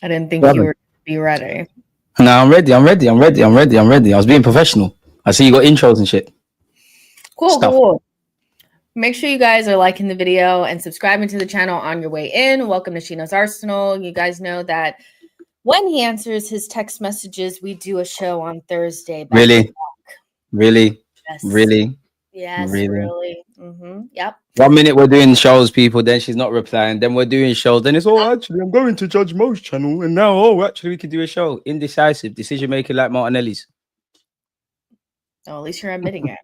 I didn't think What you were happened? be ready. No, I'm ready. I'm ready. I'm ready. I'm ready. I'm ready. I was being professional. I see you got intros and shit. Cool, Stuff. cool. Make sure you guys are liking the video and subscribing to the channel on your way in. Welcome to Shino's Arsenal. You guys know that when he answers his text messages, we do a show on Thursday. Back to Really? Really? yes, Really? yes, Really? really. Yep. 1 minute we're doing shows, people. Then she's not replying. Then we're doing shows. Then it's actually I'm going to Judge Mo's channel, and now actually we could do a show. Indecisive decision making like Martinelli's. Oh, at least you're admitting it.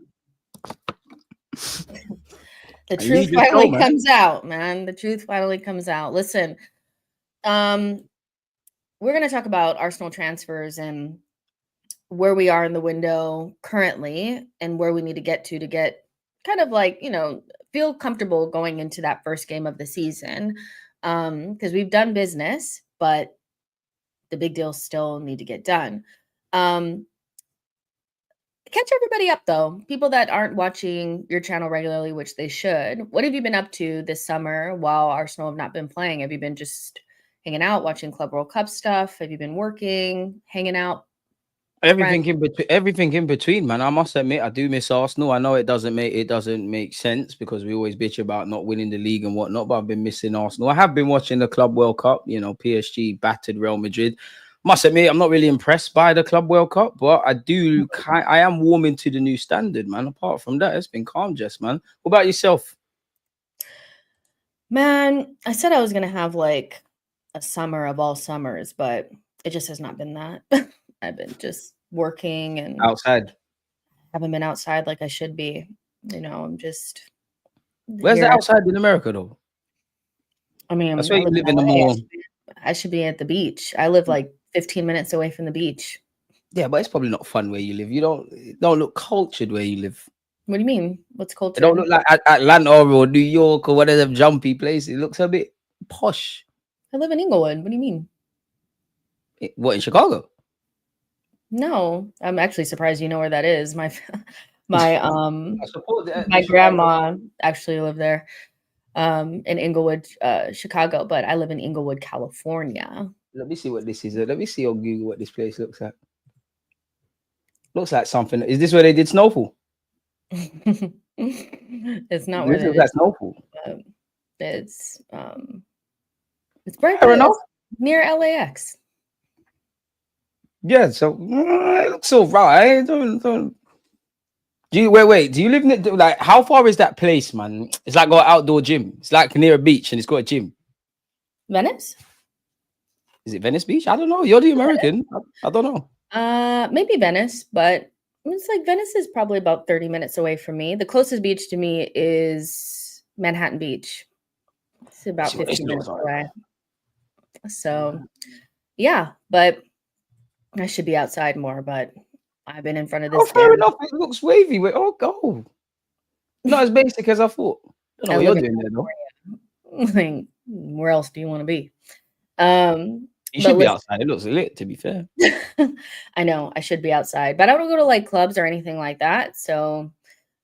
The And leave truth your show, finally man. comes out, man. The truth finally comes out. Listen, we're going to talk about Arsenal transfers and where we are in the window currently and where we need to get kind of like, feel comfortable going into that first game of the season. Because we've done business, but the big deals still need to get done. Catch everybody up though. People that aren't watching your channel regularly, which they should. What have you been up to this summer while Arsenal have not been playing? Have you been just hanging out, watching Club World Cup stuff? Have you been working, hanging out? Everything in between, man. I must admit, I do miss Arsenal. I know it doesn't make sense because we always bitch about not winning the league and whatnot. But I've been missing Arsenal. I have been watching the Club World Cup. PSG battered Real Madrid. Must admit, I'm not really impressed by the Club World Cup, but I am warming to the new standard, man. Apart from that, it's been calm, Jess, man. What about yourself? Man, I said I was gonna have like a summer of all summers, but it just has not been that. I've been just working and Outside. haven't been outside like I should be. I'm just Where's the here. outside in America, though? I mean, That's I where you live live in in the LA. more. I should be at the beach. I live like 15 minutes away from the beach. Yeah, but it's probably not fun where you live. It don't look cultured where you live. What do you mean? What's It don't cultured? look like Atlanta or New York or one of them jumpy places. It looks a bit posh. I live in Inglewood. What do you mean? What, in Chicago? No, I'm actually surprised you know where that is. My I support my the Chicago. grandma actually lived there in Inglewood, Chicago, but I live in Inglewood, California. Let me see what this is. Let me see on Google what this place looks like. Looks like something. Is this where they did Snowfall? It's not where This that looks like is. Snowfall. It's right Fair there. enough. It's near LAX. Yeah, so it looks all right. Don't. Do you wait? Do you live in like how far is that place, man? It's like got an outdoor gym. It's like near a beach and it's got a gym. Venice? Is it Venice Beach? I don't know. You're the American. I don't know. Maybe Venice, but it's like Venice is probably about 30 minutes away from me. The closest beach to me is Manhattan Beach. It's about 15 minutes away. So, yeah, but I should be outside more, but I've been in front of Oh, this fair enough. It looks wavy. Wait, go. Not as basic as I thought. I don't know what you're doing there, though. Like, where else do you want to be? You should be outside. It looks lit, to be fair. I know I should be outside, but I don't go to like clubs or anything like that. So,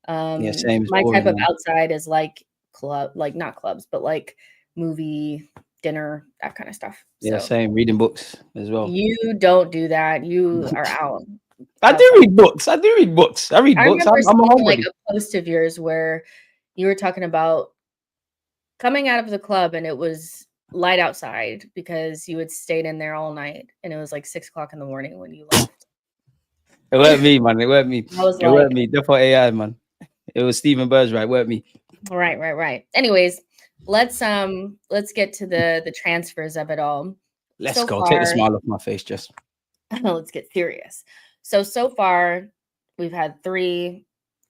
Yeah, same. my Boring, type of man. outside is like not clubs, but like movie, dinner, that kind of stuff. Yeah, So same. Reading books as well. you don't do that. You are out. I do read books. I read books. I I'm remember a seeing like homebody. a post of yours where you were talking about coming out of the club and it was light outside because you had stayed in there all night and it was like 6 o'clock in the morning when you left. It weren't me, man. It weren't me. I was It weren't me. Definitely AI, man. It was Stephen Bergeron. It weren't me. Right. Anyways, let's get to the transfers of it all. Let's go. Take the smile off my face, Jess. Let's get serious. So far, we've had 3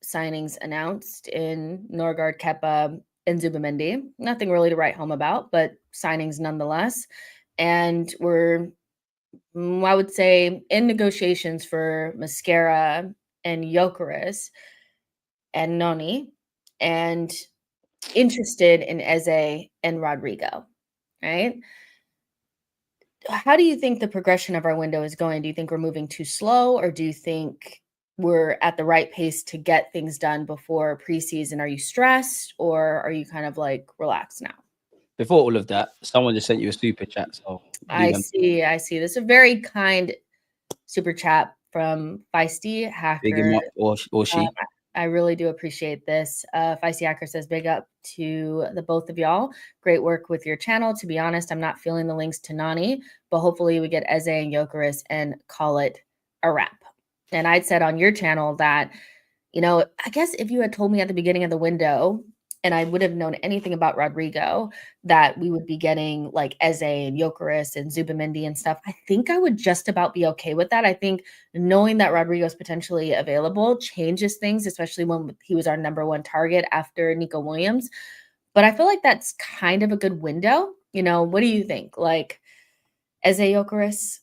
signings announced in Norgaard, Kepa, and Zubimendi. Nothing really to write home about, but signings nonetheless. And we're, I would say, in negotiations for Mascara and Gyokeres and Noni, and interested in Eze and Rodrygo, right? How do you think the progression of our window is going? Do you think we're moving too slow, or do you think we're at the right pace to get things done before preseason? Are you stressed, or are you kind of like relaxed now? Before all of that, someone just sent you a super chat. So I see. This is a very kind super chat from Feisty big him Hacker. up, or she. I really do appreciate this. Feisty Hacker says, big up to the both of y'all. Great work with your channel. To be honest, I'm not feeling the links to Nani, but hopefully we get Eze and Gyokeres and call it a wrap. And I'd said on your channel that, I guess if you had told me at the beginning of the window and I would have known anything about Rodrygo, that we would be getting like Eze and Gyokeres and Zubimendi and stuff, I think I would just about be okay with that. I think knowing that Rodrygo is potentially available changes things, especially when he was our number one target after Nico Williams. But I feel like that's kind of a good window. What do you think? Like Eze, Gyokeres?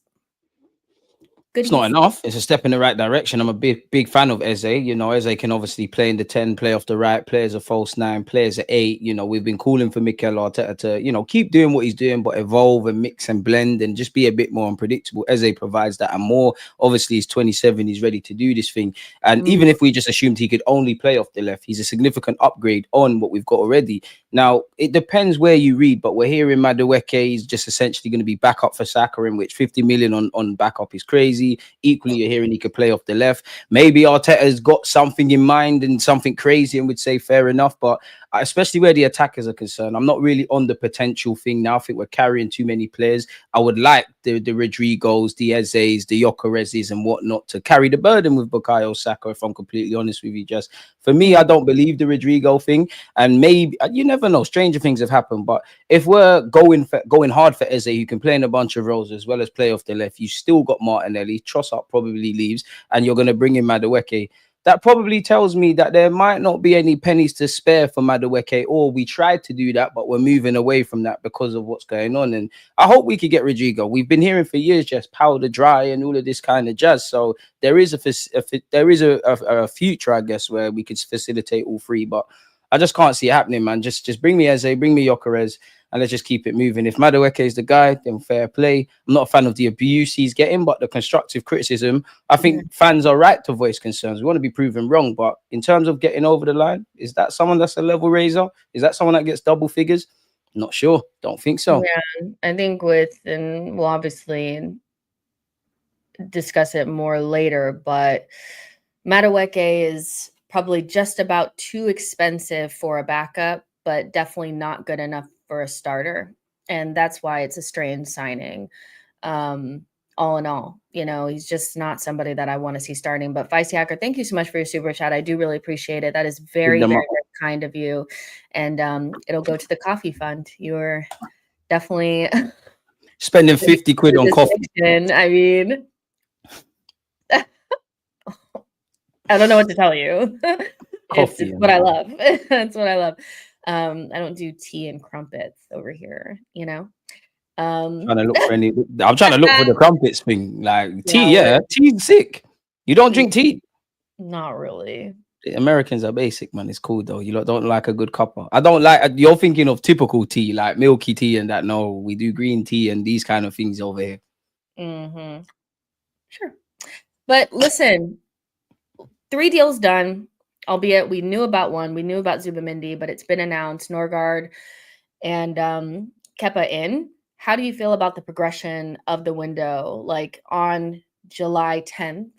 It's not enough. It's a step in the right direction. I'm a big fan of Eze. Eze can obviously play in the 10, play off the right, play as a false 9, play as an 8. We've been calling for Mikel Arteta to, keep doing what he's doing, but evolve and mix and blend and just be a bit more unpredictable. Eze provides that and more. Obviously, he's 27. He's ready to do this thing. And even if we just assumed he could only play off the left, he's a significant upgrade on what we've got already. Now, it depends where you read, but we're hearing Madueke is just essentially going to be backup for Saka, in which 50 million on backup is crazy. Equally, you're hearing he could play off the left. Maybe Arteta's got something in mind and something crazy and would say fair enough, but especially where the attackers are concerned, I'm not really on the potential thing now. I think we're carrying too many players. I would like the Rodrigos, the Ezes, the Gyokereses and whatnot to carry the burden with Bukayo Saka, if I'm completely honest with you. Just for me, I don't believe the Rodrigo thing, and maybe you never know, stranger things have happened. But if we're going hard for Eze, who can play in a bunch of roles as well as play off the left, you still got Martinelli. Trossard probably leaves, and you're going to bring in Madueke. That probably tells me that there might not be any pennies to spare for Madueke, or we tried to do that, but we're moving away from that because of what's going on. And I hope we could get Rodrygo. We've been hearing for years just powder dry and all of this kind of jazz. So there is a future, I guess, where we could facilitate all three, but I just can't see it happening, man. Just bring me Eze, bring me Gyokeres, and let's just keep it moving. If Madueke is the guy, then fair play. I'm not a fan of the abuse he's getting, but the constructive criticism, I think fans are right to voice concerns. We want to be proven wrong, but in terms of getting over the line, is that someone that's a level raiser? Is that someone that gets double figures? Not sure. Don't think so. Yeah, I think and we'll obviously discuss it more later, but Madueke is probably just about too expensive for a backup, but definitely not good enough for a starter. And that's why it's a strange signing. All in all, he's just not somebody that I want to see starting. But Feisty Hacker, thank you so much for your super chat. I do really appreciate it. That is very, very, very kind of you. And it'll go to the coffee fund. You're definitely spending 50 quid on coffee. I mean, I don't know what to tell you. It's what I love. That's what I love. I don't do tea and crumpets over here, I'm trying to look for the crumpets thing. Like tea, tea's sick. You don't drink tea? Not really. The Americans are basic, man. It's cool though. You don't like a good cuppa. I don't like. You're thinking of typical tea, like milky tea and that. No, we do green tea and these kind of things over here. Sure, but listen, 3 deals done. Albeit we knew about one. We knew about Zubimendi, but it's been announced. Norgaard and Kepa in. How do you feel about the progression of the window? Like on July 10th,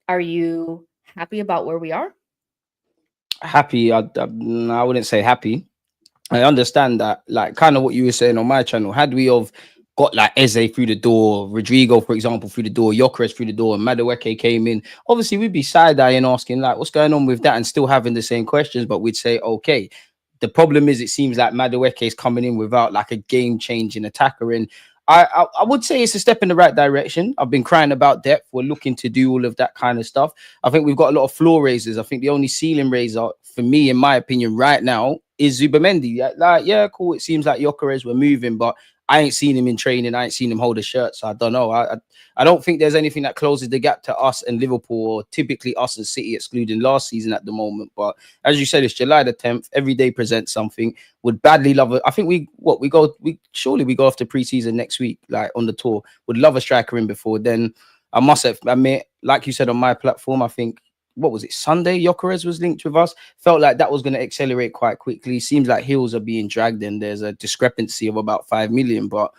are you happy about where we are? Happy? I wouldn't say happy. I understand that, like kind of what you were saying on my channel. Had we have got like Eze through the door, Rodrygo, for example, through the door, Gyokeres through the door, and Madueke came in, obviously we'd be side-eyeing, asking like, what's going on with that, and still having the same questions, but we'd say, okay. The problem is, it seems like Madueke is coming in without like a game-changing attacker, and I would say it's a step in the right direction. I've been crying about depth. We're looking to do all of that kind of stuff. I think we've got a lot of floor raisers. I think the only ceiling raiser for me, in my opinion, right now is Zubimendi. Like, yeah, cool. It seems like Gyokeres were moving, but I ain't seen him in training. I ain't seen him hold a shirt, so I don't know. I don't think there's anything that closes the gap to us and Liverpool, or typically us as City, excluding last season at the moment. But as you said, it's July the 10th. Every day presents something. Would badly love it. I think we go after preseason next week, like on the tour. Would love a striker in before then. I must admit, like you said on my platform, I think what was it, Sunday? Gyokeres was linked with us. Felt like that was going to accelerate quite quickly. Seems like heels are being dragged, and there's a discrepancy of about 5 million. But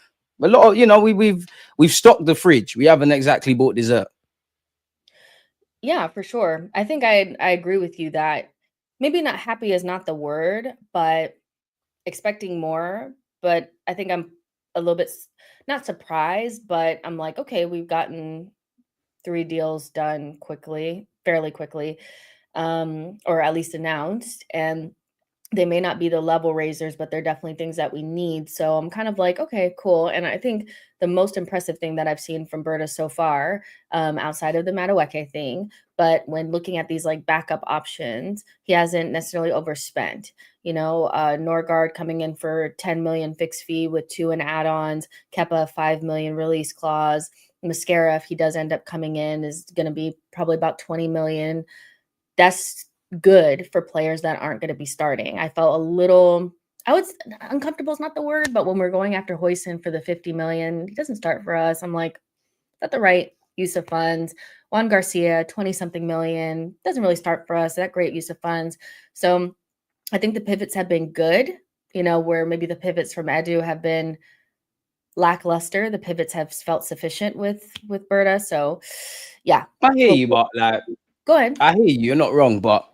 a lot of, we've stocked the fridge. We haven't exactly bought dessert. Yeah, for sure. I think I agree with you that maybe not happy is not the word, but expecting more. But I think I'm a little bit not surprised, but I'm like, okay, we've gotten 3 deals done quickly, fairly quickly, or at least announced. And they may not be the level raisers, but they're definitely things that we need. So I'm kind of like, okay, cool. And I think the most impressive thing that I've seen from Berta so far, outside of the Madueke thing, but when looking at these like backup options, he hasn't necessarily overspent. Norgaard coming in for 10 million fixed fee with 2 in add-ons, Kepa 5 million release clause. Mascara, if he does end up coming in, is going to be probably about 20 million. That's good for players that aren't going to be starting. I felt a little, uncomfortable is not the word, but when we're going after Hoyson for the 50 million, he doesn't start for us. I'm like, is that the right use of funds? Juan Garcia, 20 something million, doesn't really start for us. That great use of funds. So I think the pivots have been good, where maybe the pivots from Edu have been lackluster. The pivots have felt sufficient with Berta. So yeah. I hear you, but like, go ahead. I hear you. You're not wrong, but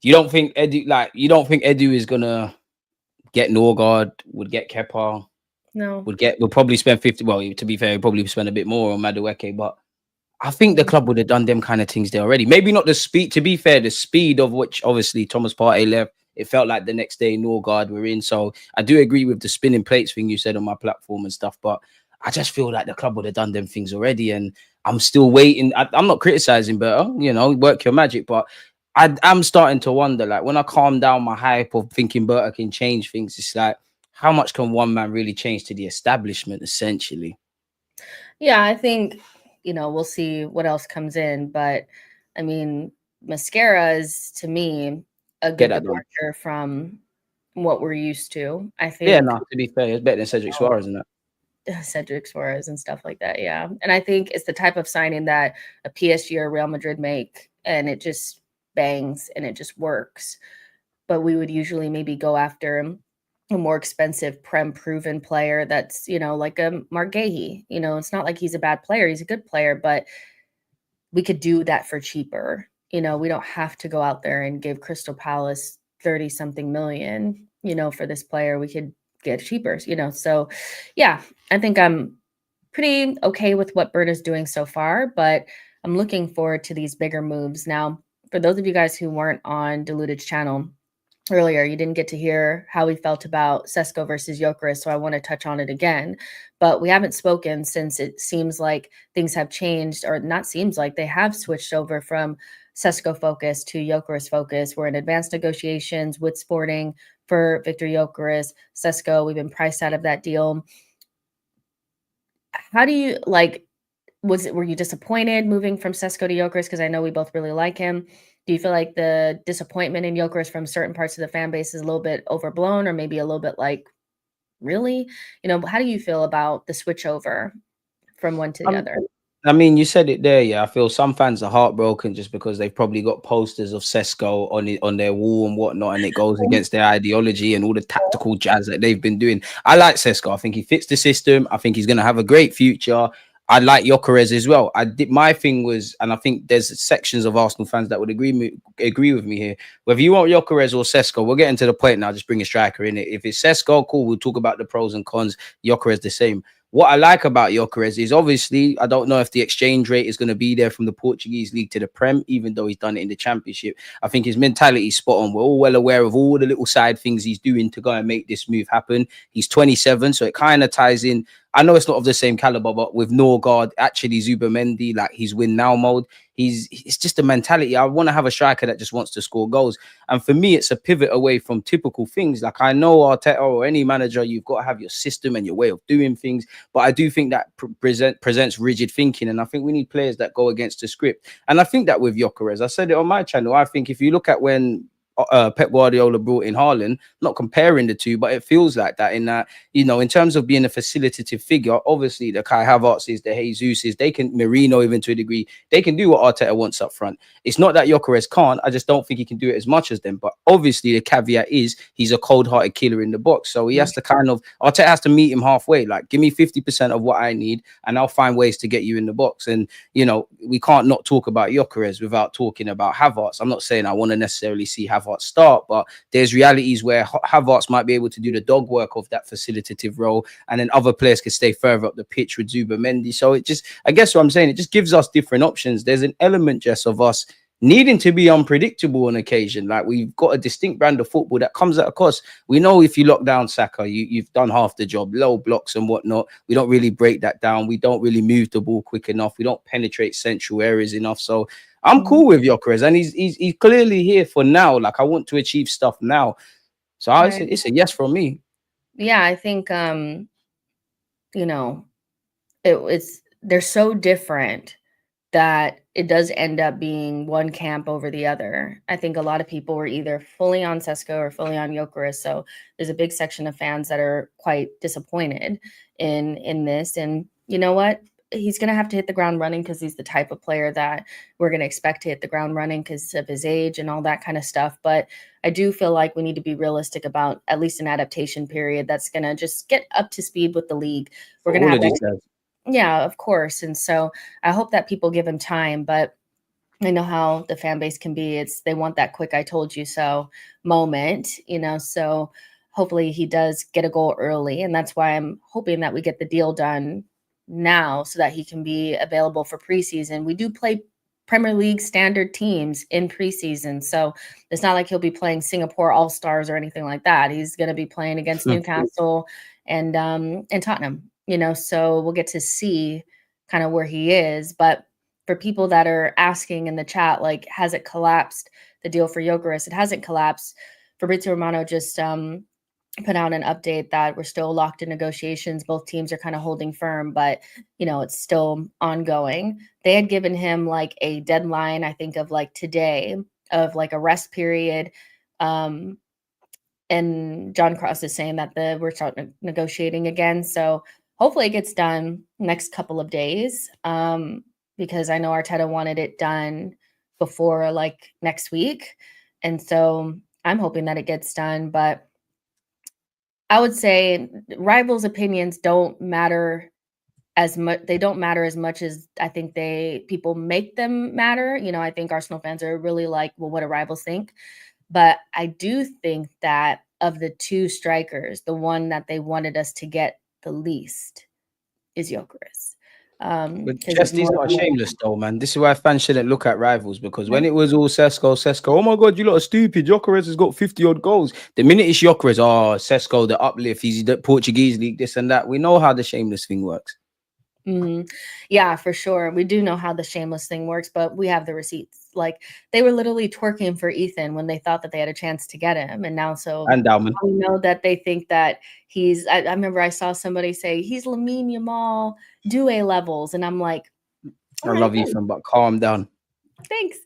you don't think Edu is gonna get Norgaard, would get Kepa, No. would probably spend 50. Well, to be fair, he'd probably spend a bit more on Madueke, but I think the club would have done them kind of things there already. Maybe not the speed, to be fair, the speed of which obviously Thomas Partey left. It felt like the next day Norgaard were in. So I do agree with the spinning plates thing you said on my platform and stuff, but I just feel like the club would have done them things already. And I'm still waiting. I'm not criticizing, but work your magic. But I'm starting to wonder, like, when I calm down my hype of thinking Berta can change things, it's like, how much can one man really change to the establishment, essentially? Yeah, I think, we'll see what else comes in. But I mean, Mascara is, to me, a Get good that done. departure from what we're used to. I Yeah, think no, to be fair, it's better than Cedric Suarez, isn't it? Cedric Suarez and stuff like that. Yeah. And I think it's the type of signing that a PSG or Real Madrid make, and it just bangs and it just works. But we would usually maybe go after a more expensive prem proven player that's, like a Margehi. It's not like he's a bad player. He's a good player, but we could do that for cheaper. We don't have to go out there and give Crystal Palace 30 something million, for this player. We could get cheaper, So yeah, I think I'm pretty okay with what Berta's doing so far, but I'm looking forward to these bigger moves. Now, for those of you guys who weren't on Diluted's channel earlier, you didn't get to hear how we felt about Sesko versus Gyokeres, so I want to touch on it again. But we haven't spoken since it seems like things have changed, or not seems like, they have switched over from Sesko focus to Gyokeres focus. We're in advanced negotiations with Sporting for Victor Gyokeres. Sesko, we've been priced out of that deal. How do you were you disappointed moving from Sesko to Gyokeres? Because I know we both really like him. Do you feel like the disappointment in Gyokeres from certain parts of the fan base is a little bit overblown, or maybe a little bit like, really? How do you feel about the switch over from one to the other? I mean, you said it there. Yeah, I feel some fans are heartbroken just because they've probably got posters of Sesko on their wall and whatnot, and it goes against their ideology and all the tactical jazz that they've been doing. I like Sesko. I think he fits the system. I think he's going to have a great future. I like Gyokeres as well. My thing was, and I think there's sections of Arsenal fans that would agree with me here. Whether you want Gyokeres or Sesko, we're getting to the point now. Just bring a striker in it. If it's Sesko, cool. We'll talk about the pros and cons. Gyokeres the same. What I like about Gyokeres is, obviously, I don't know if the exchange rate is going to be there from the Portuguese league to the Prem, even though he's done it in the Championship. I think his mentality is spot on. We're all well aware of all the little side things he's doing to go and make this move happen. He's 27, so it kind of ties in. I know it's not of the same caliber, but with Norgaard, actually Zubimendi, like, he's win now mode. It's just a mentality. I want to have a striker that just wants to score goals. And for me, it's a pivot away from typical things. Like, I know Arteta or any manager, you've got to have your system and your way of doing things. But I do think that presents rigid thinking. And I think we need players that go against the script. And I think that with Gyokeres, I said it on my channel. I think if you look at when Pep Guardiola brought in Haaland. Not comparing the two, but it feels like that in that, you know, in terms of being a facilitative figure, obviously the Kai Havertzes, the Jesuses, they can, Marino even to a degree, they can do what Arteta wants up front. It's not that Gyokeres can't. I just don't think he can do it as much as them. But obviously the caveat is he's a cold-hearted killer in the box. So he has to kind of, Arteta has to meet him halfway. Like, give me 50% of what I need and I'll find ways to get you in the box. And, you know, we can't not talk about Gyokeres without talking about Havertz. I'm not saying I want to necessarily see Havertz start, but there's realities where Havertz might be able to do the dog work of that facilitative role, and then other players can stay further up the pitch with Zubimendi. So it just, I guess what I'm saying, it just gives us different options. There's an element just of us needing to be unpredictable on occasion. Like, we've got a distinct brand of football that comes at a cost. We know if you lock down Saka, you've done half the job, low blocks and whatnot. We don't really break that down. We don't really move the ball quick enough. We don't penetrate central areas enough. So I'm cool with Gyokeres, and he's clearly here for now. Like, I want to achieve stuff now. So it's a yes from me. Yeah, I think you know, they're so different that it does end up being one camp over the other. I think a lot of people were either fully on Sesko or fully on Gyokeres. So there's a big section of fans that are quite disappointed in this. And you know what? He's going to have to hit the ground running because he's the type of player that we're going to expect to hit the ground running because of his age and all that kind of stuff. But I do feel like we need to be realistic about at least an adaptation period that's going to just get up to speed with the league. We're going to have yeah, of course. And so I hope that people give him time, but I know how the fan base can be. They want that quick I told you so moment, you know, so hopefully he does get a goal early. And that's why I'm hoping that we get the deal done now so that he can be available for preseason. We do play Premier League standard teams in preseason. So it's not like he'll be playing Singapore All-Stars or anything like that. He's going to be playing against Newcastle and Tottenham. You know, so we'll get to see kind of where he is. But for people that are asking in the chat, like, has it collapsed, the deal for Gyokeres? It hasn't collapsed. Fabrizio Romano just put out an update that we're still locked in negotiations. Both teams are kind of holding firm, but, you know, it's still ongoing. They had given him like a deadline, I think, of like today, of like a rest period. And John Cross is saying that we're starting negotiating again. So hopefully it gets done next couple of days, because I know Arteta wanted it done before like next week. And so I'm hoping that it gets done. But I would say rivals' opinions don't matter as much. They don't matter as much as I think people make them matter. You know, I think Arsenal fans are really like, well, what do rivals think? But I do think that of the two strikers, the one that they wanted us to get the least is Gyokeres. But Chesley's not shameless though, man. This is why fans shouldn't look at rivals, because when it was all Sesko, oh my god, you lot are stupid. Gyokeres has got 50 odd goals. The minute it's Gyokeres, oh, Sesko, the uplift, he's the Portuguese league, this and that. We know how the shameless thing works. Yeah, for sure. We do know how the shameless thing works, but we have the receipts. Like, they were literally twerking for Ethan when they thought that they had a chance to get him. And now, Endowment. we know that they think that he's, I remember I saw somebody say he's Lamine Yamal Doué levels. And I'm like, I love Ethan, but calm down. Thanks.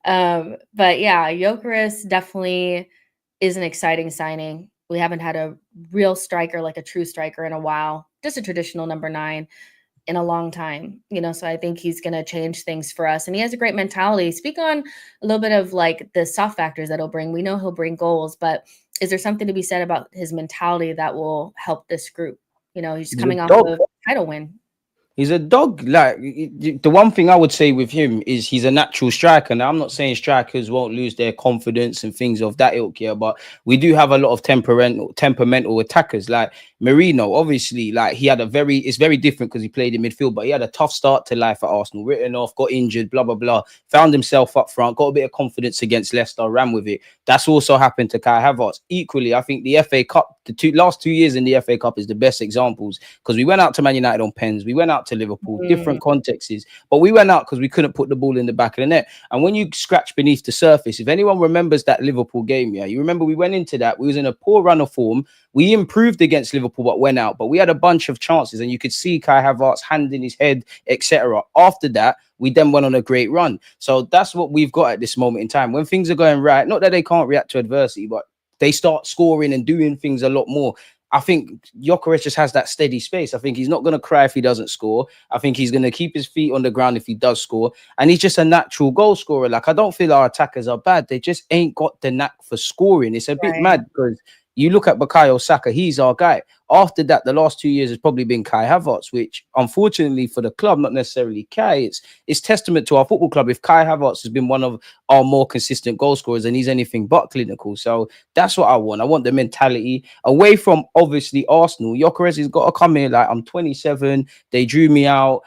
But yeah, Gyokeres definitely is an exciting signing. We haven't had a real striker, like a true striker, in a while, just a traditional number 9 in a long time, you know, so I think he's going to change things for us. And he has a great mentality. Speak on a little bit of like the soft factors that he'll bring. We know he'll bring goals, but is there something to be said about his mentality that will help this group? You know, he's coming off of a title win. He's a dog. Like, the one thing I would say with him is he's a natural striker. Now, I'm not saying strikers won't lose their confidence and things of that ilk here, but we do have a lot of temperamental attackers. Like Marino, obviously, like it's very different because he played in midfield, but he had a tough start to life at Arsenal, written off, got injured, blah, blah, blah, found himself up front, got a bit of confidence against Leicester, ran with it. That's also happened to Kai Havertz. Equally, I think the FA Cup, last 2 years in the FA Cup is the best examples, because we went out to Man United on pens, we went out out to Liverpool, different contexts, but we went out because we couldn't put the ball in the back of the net. And when you scratch beneath the surface, if anyone remembers that Liverpool game, yeah, you remember we went into that, we was in a poor run of form. We improved against Liverpool, but went out. But we had a bunch of chances, and you could see Kai Havertz hand in his head, etc. After that, we then went on a great run. So that's what we've got at this moment in time. When things are going right, not that they can't react to adversity, but they start scoring and doing things a lot more. I think Gyokeres just has that steady space. I think he's not going to cry if he doesn't score. I think he's going to keep his feet on the ground if he does score. And he's just a natural goal scorer. Like, I don't feel our attackers are bad. They just ain't got the knack for scoring. It's a bit mad because you look at Bukayo Saka, he's our guy. After that, the last 2 years has probably been Kai Havertz, which unfortunately for the club, not necessarily Kai, it's testament to our football club. If Kai Havertz has been one of our more consistent goal scorers and he's anything but clinical. So that's what I want. I want the mentality away from obviously Arsenal. Gyokeres has got to come here like, I'm 27. They drew me out.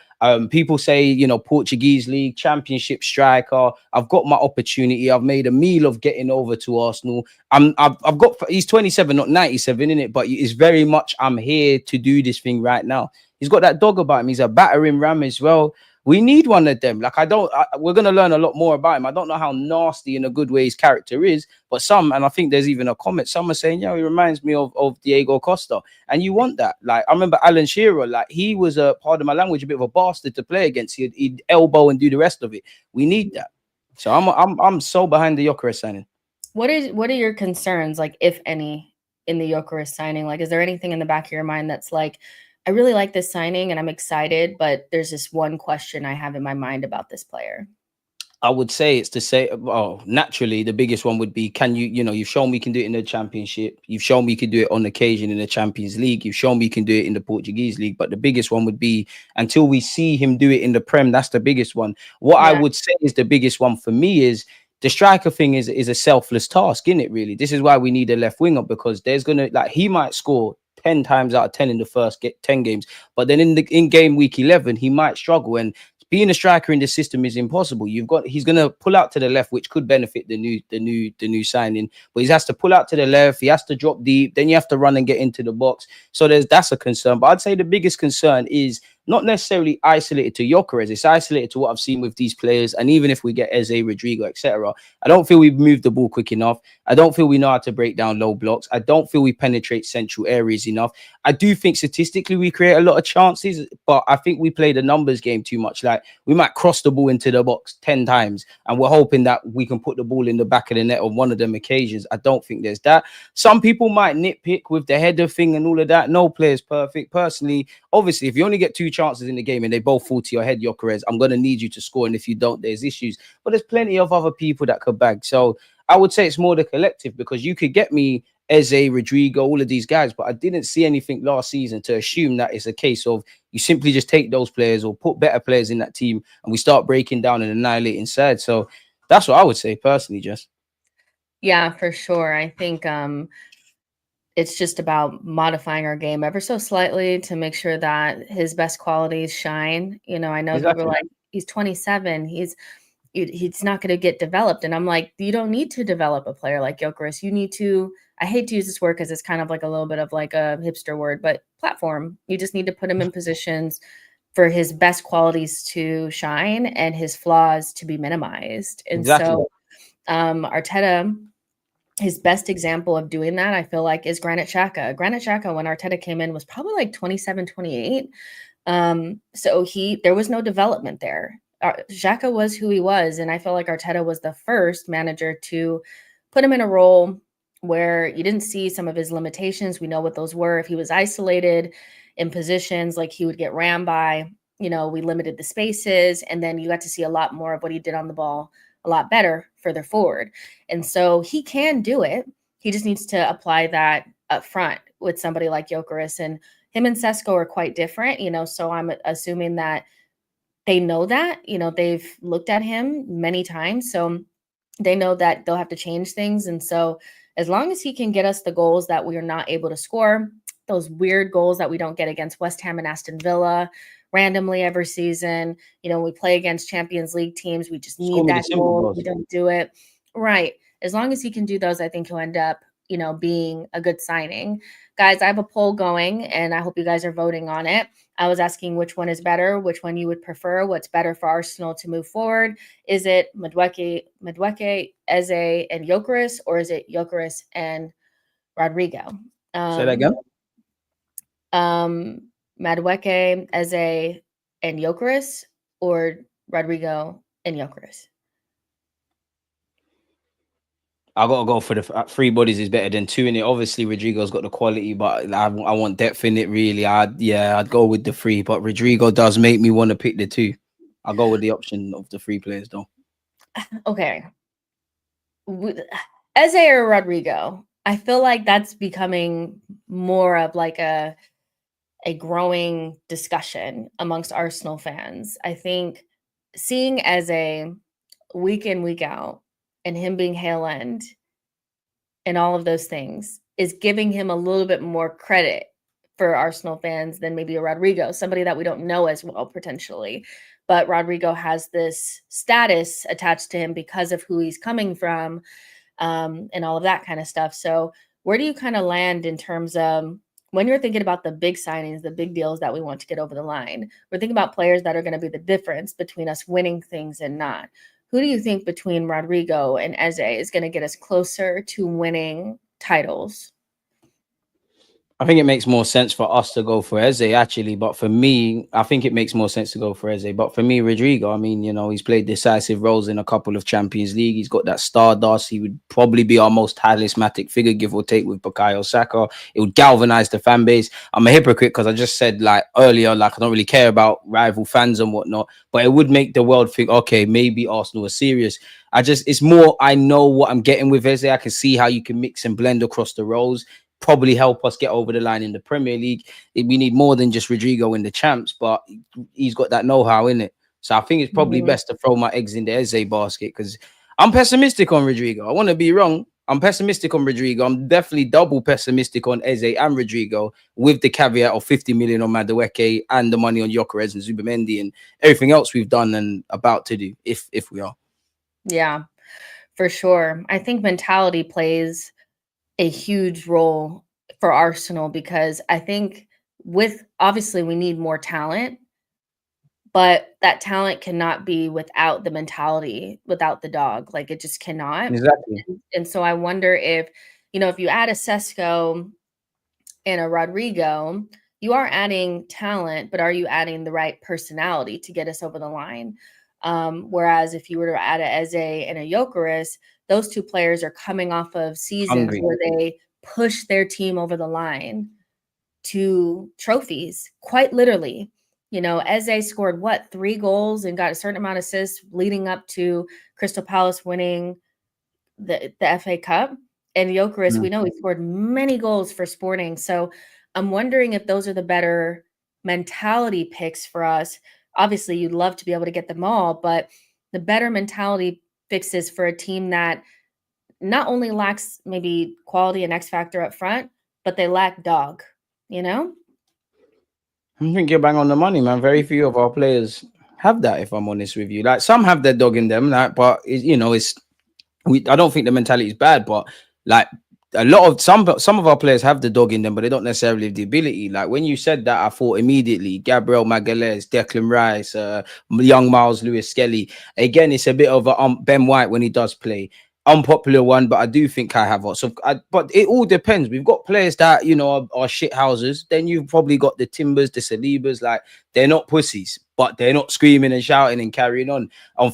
People say, you know, Portuguese league, championship striker. I've got my opportunity. I've made a meal of getting over to Arsenal. I've got, he's 27, not 97, in it, but it's very much, I'm here to do this thing right now. He's got that dog about him. He's a battering ram as well. We need one of them. Like, we're going to learn a lot more about him. I don't know how nasty in a good way his character is, but and I think there's even a comment, some are saying, yeah, he reminds me of Diego Costa. And you want that. Like, I remember Alan Shearer, like, he was pardon my language, a bit of a bastard to play against. He'd elbow and do the rest of it. We need that. So I'm so behind the Gyokeres signing. What are your concerns, like, if any, in the Gyokeres signing? Like, is there anything in the back of your mind that's like, I really like this signing and I'm excited, but there's this one question I have in my mind about this player? I would say it's to say, well, naturally, the biggest one would be, can you've shown we can do it in the Championship. You've shown we can do it on occasion in the Champions League. You've shown we can do it in the Portuguese League. But the biggest one would be, until we see him do it in the Prem, that's the biggest one. What I would say is the biggest one for me is, the striker thing is a selfless task, isn't it, really? This is why we need a left winger, because there's going to, like, he might score 10 times out of 10 in the first 10 games, but then in game week 11 he might struggle, and being a striker in this system is impossible. He's going to pull out to the left, which could benefit the new signing, but he has to pull out to the left, he has to drop deep, then you have to run and get into the box. So that's a concern. But I'd say the biggest concern is not necessarily isolated to Gyokeres. It's isolated to what I've seen with these players. And even if we get Eze, Rodrygo, etc., I don't feel we've moved the ball quick enough. I don't feel we know how to break down low blocks. I don't feel we penetrate central areas enough. I do think statistically we create a lot of chances, but I think we play the numbers game too much. Like, we might cross the ball into the box 10 times and we're hoping that we can put the ball in the back of the net on one of them occasions. I don't think there's that. Some people might nitpick with the header thing and all of that. No player is perfect. Personally, obviously, if you only get 2 chances in the game and they both fall to your head, Gyokeres, I'm going to need you to score. And if you don't, there's issues. But there's plenty of other people that could bag. So I would say it's more the collective, because you could get me Eze, Rodrygo, all of these guys, but I didn't see anything last season to assume that it's a case of you simply just take those players or put better players in that team and we start breaking down and annihilating sides. So that's what I would say personally, Jess. Yeah, for sure. I think it's just about modifying our game ever so slightly to make sure that his best qualities shine. You know, I know people are like, he's 27, he's not going to get developed. And I'm like, you don't need to develop a player like Gyokeres. You need to, I hate to use this word because it's kind of like a little bit of like a hipster word, but platform. You just need to put him in positions for his best qualities to shine and his flaws to be minimized. And so Arteta, his best example of doing that, I feel like, is Granit Xhaka. Granit Xhaka, when Arteta came in, was probably like 27, 28. So there was no development there. Xhaka was who he was, and I feel like Arteta was the first manager to put him in a role where you didn't see some of his limitations. We know what those were. If he was isolated in positions, like, he would get rammed by, we limited the spaces, and then you got to see a lot more of what he did on the ball a lot better further forward. And so he can do it. He just needs to apply that up front with somebody like Gyokeres. And him and Sesko are quite different, so I'm assuming that they know that, they've looked at him many times. So they know that they'll have to change things. And so as long as he can get us the goals that we are not able to score, those weird goals that we don't get against West Ham and Aston Villa randomly every season, we play against Champions League teams, we just need that goal. We don't do it. Right. As long as he can do those, I think he'll end up being a good signing. Guys, I have a poll going, and I hope you guys are voting on it. I was asking which one is better, which one you would prefer, what's better for Arsenal to move forward. Is it Madueke, Eze, and Gyokeres, or is it Gyokeres and Rodrygo? Say that again. Madueke, Eze, and Gyokeres, or Rodrygo and Gyokeres? I gotta go for the three bodies is better than two in it. Obviously, Rodrigo's got the quality, but I want depth in it. Really, I'd go with the three. But Rodrigo does make me want to pick the two. I'll go with the option of the three players, though. Okay, Eze or Rodrygo? I feel like that's becoming more of like a growing discussion amongst Arsenal fans. I think seeing Eze week in, week out, and him being Hale End and all of those things is giving him a little bit more credit for Arsenal fans than maybe a Rodrygo, somebody that we don't know as well potentially. But Rodrygo has this status attached to him because of who he's coming from, and all of that kind of stuff. So where do you kind of land in terms of when you're thinking about the big signings, the big deals that we want to get over the line? We're thinking about players that are going to be the difference between us winning things and not. Who do you think between Rodrygo and Eze is going to get us closer to winning titles? I think it makes more sense for us to go for Eze, actually. But for me, I think it makes more sense to go for Eze. But for me, Rodrygo, I mean, he's played decisive roles in a couple of Champions League. He's got that stardust. He would probably be our most talismanic figure, give or take, with Bukayo Saka. It would galvanize the fan base. I'm a hypocrite because I just said, earlier, I don't really care about rival fans and whatnot. But it would make the world think, okay, maybe Arsenal are serious. It's more, I know what I'm getting with Eze. I can see how you can mix and blend across the roles. Probably help us get over the line in the Premier League. We need more than just Rodrygo in the champs, but he's got that know-how in it. So I think it's probably best to throw my eggs in the Eze basket because I'm pessimistic on Rodrygo. I want to be wrong. I'm pessimistic on Rodrygo. I'm definitely double pessimistic on Eze and Rodrygo, with the caveat of 50 million on Madueke and the money on Gyokeres and Zubimendi and everything else we've done and about to do, if we are. Yeah, for sure. I think mentality plays a huge role for Arsenal because I think obviously we need more talent, but that talent cannot be without the mentality, without the dog. Like it just cannot. Exactly. And so I wonder if you add a Sesko and a Rodrygo, you are adding talent, but are you adding the right personality to get us over the line? Whereas if you were to add a Eze and a Gyokeres, those two players are coming off of seasons where they push their team over the line to trophies, quite literally. Eze scored 3 goals and got a certain amount of assists leading up to Crystal Palace winning the FA Cup. And Gyokeres, we know he scored many goals for Sporting. So I'm wondering if those are the better mentality picks for us. Obviously, you'd love to be able to get them all, but the better mentality fixes for a team that not only lacks maybe quality and X factor up front, but they lack dog, I think you're bang on the money, man. Very few of our players have that, if I'm honest with you. Some have their dog in them, but I don't think the mentality is bad, but a lot of some of our players have the dog in them, but they don't necessarily have the ability. When you said that, I thought immediately Gabriel Magalhaes, Declan Rice, young Miles Lewis Skelly. Again, it's a bit of a Ben White when he does play. Unpopular one, but I do think Kai Havertz. But it all depends. We've got players that are shit houses. Then you've probably got the Timbers, the Salibas. They're not pussies, but they're not screaming and shouting and carrying on.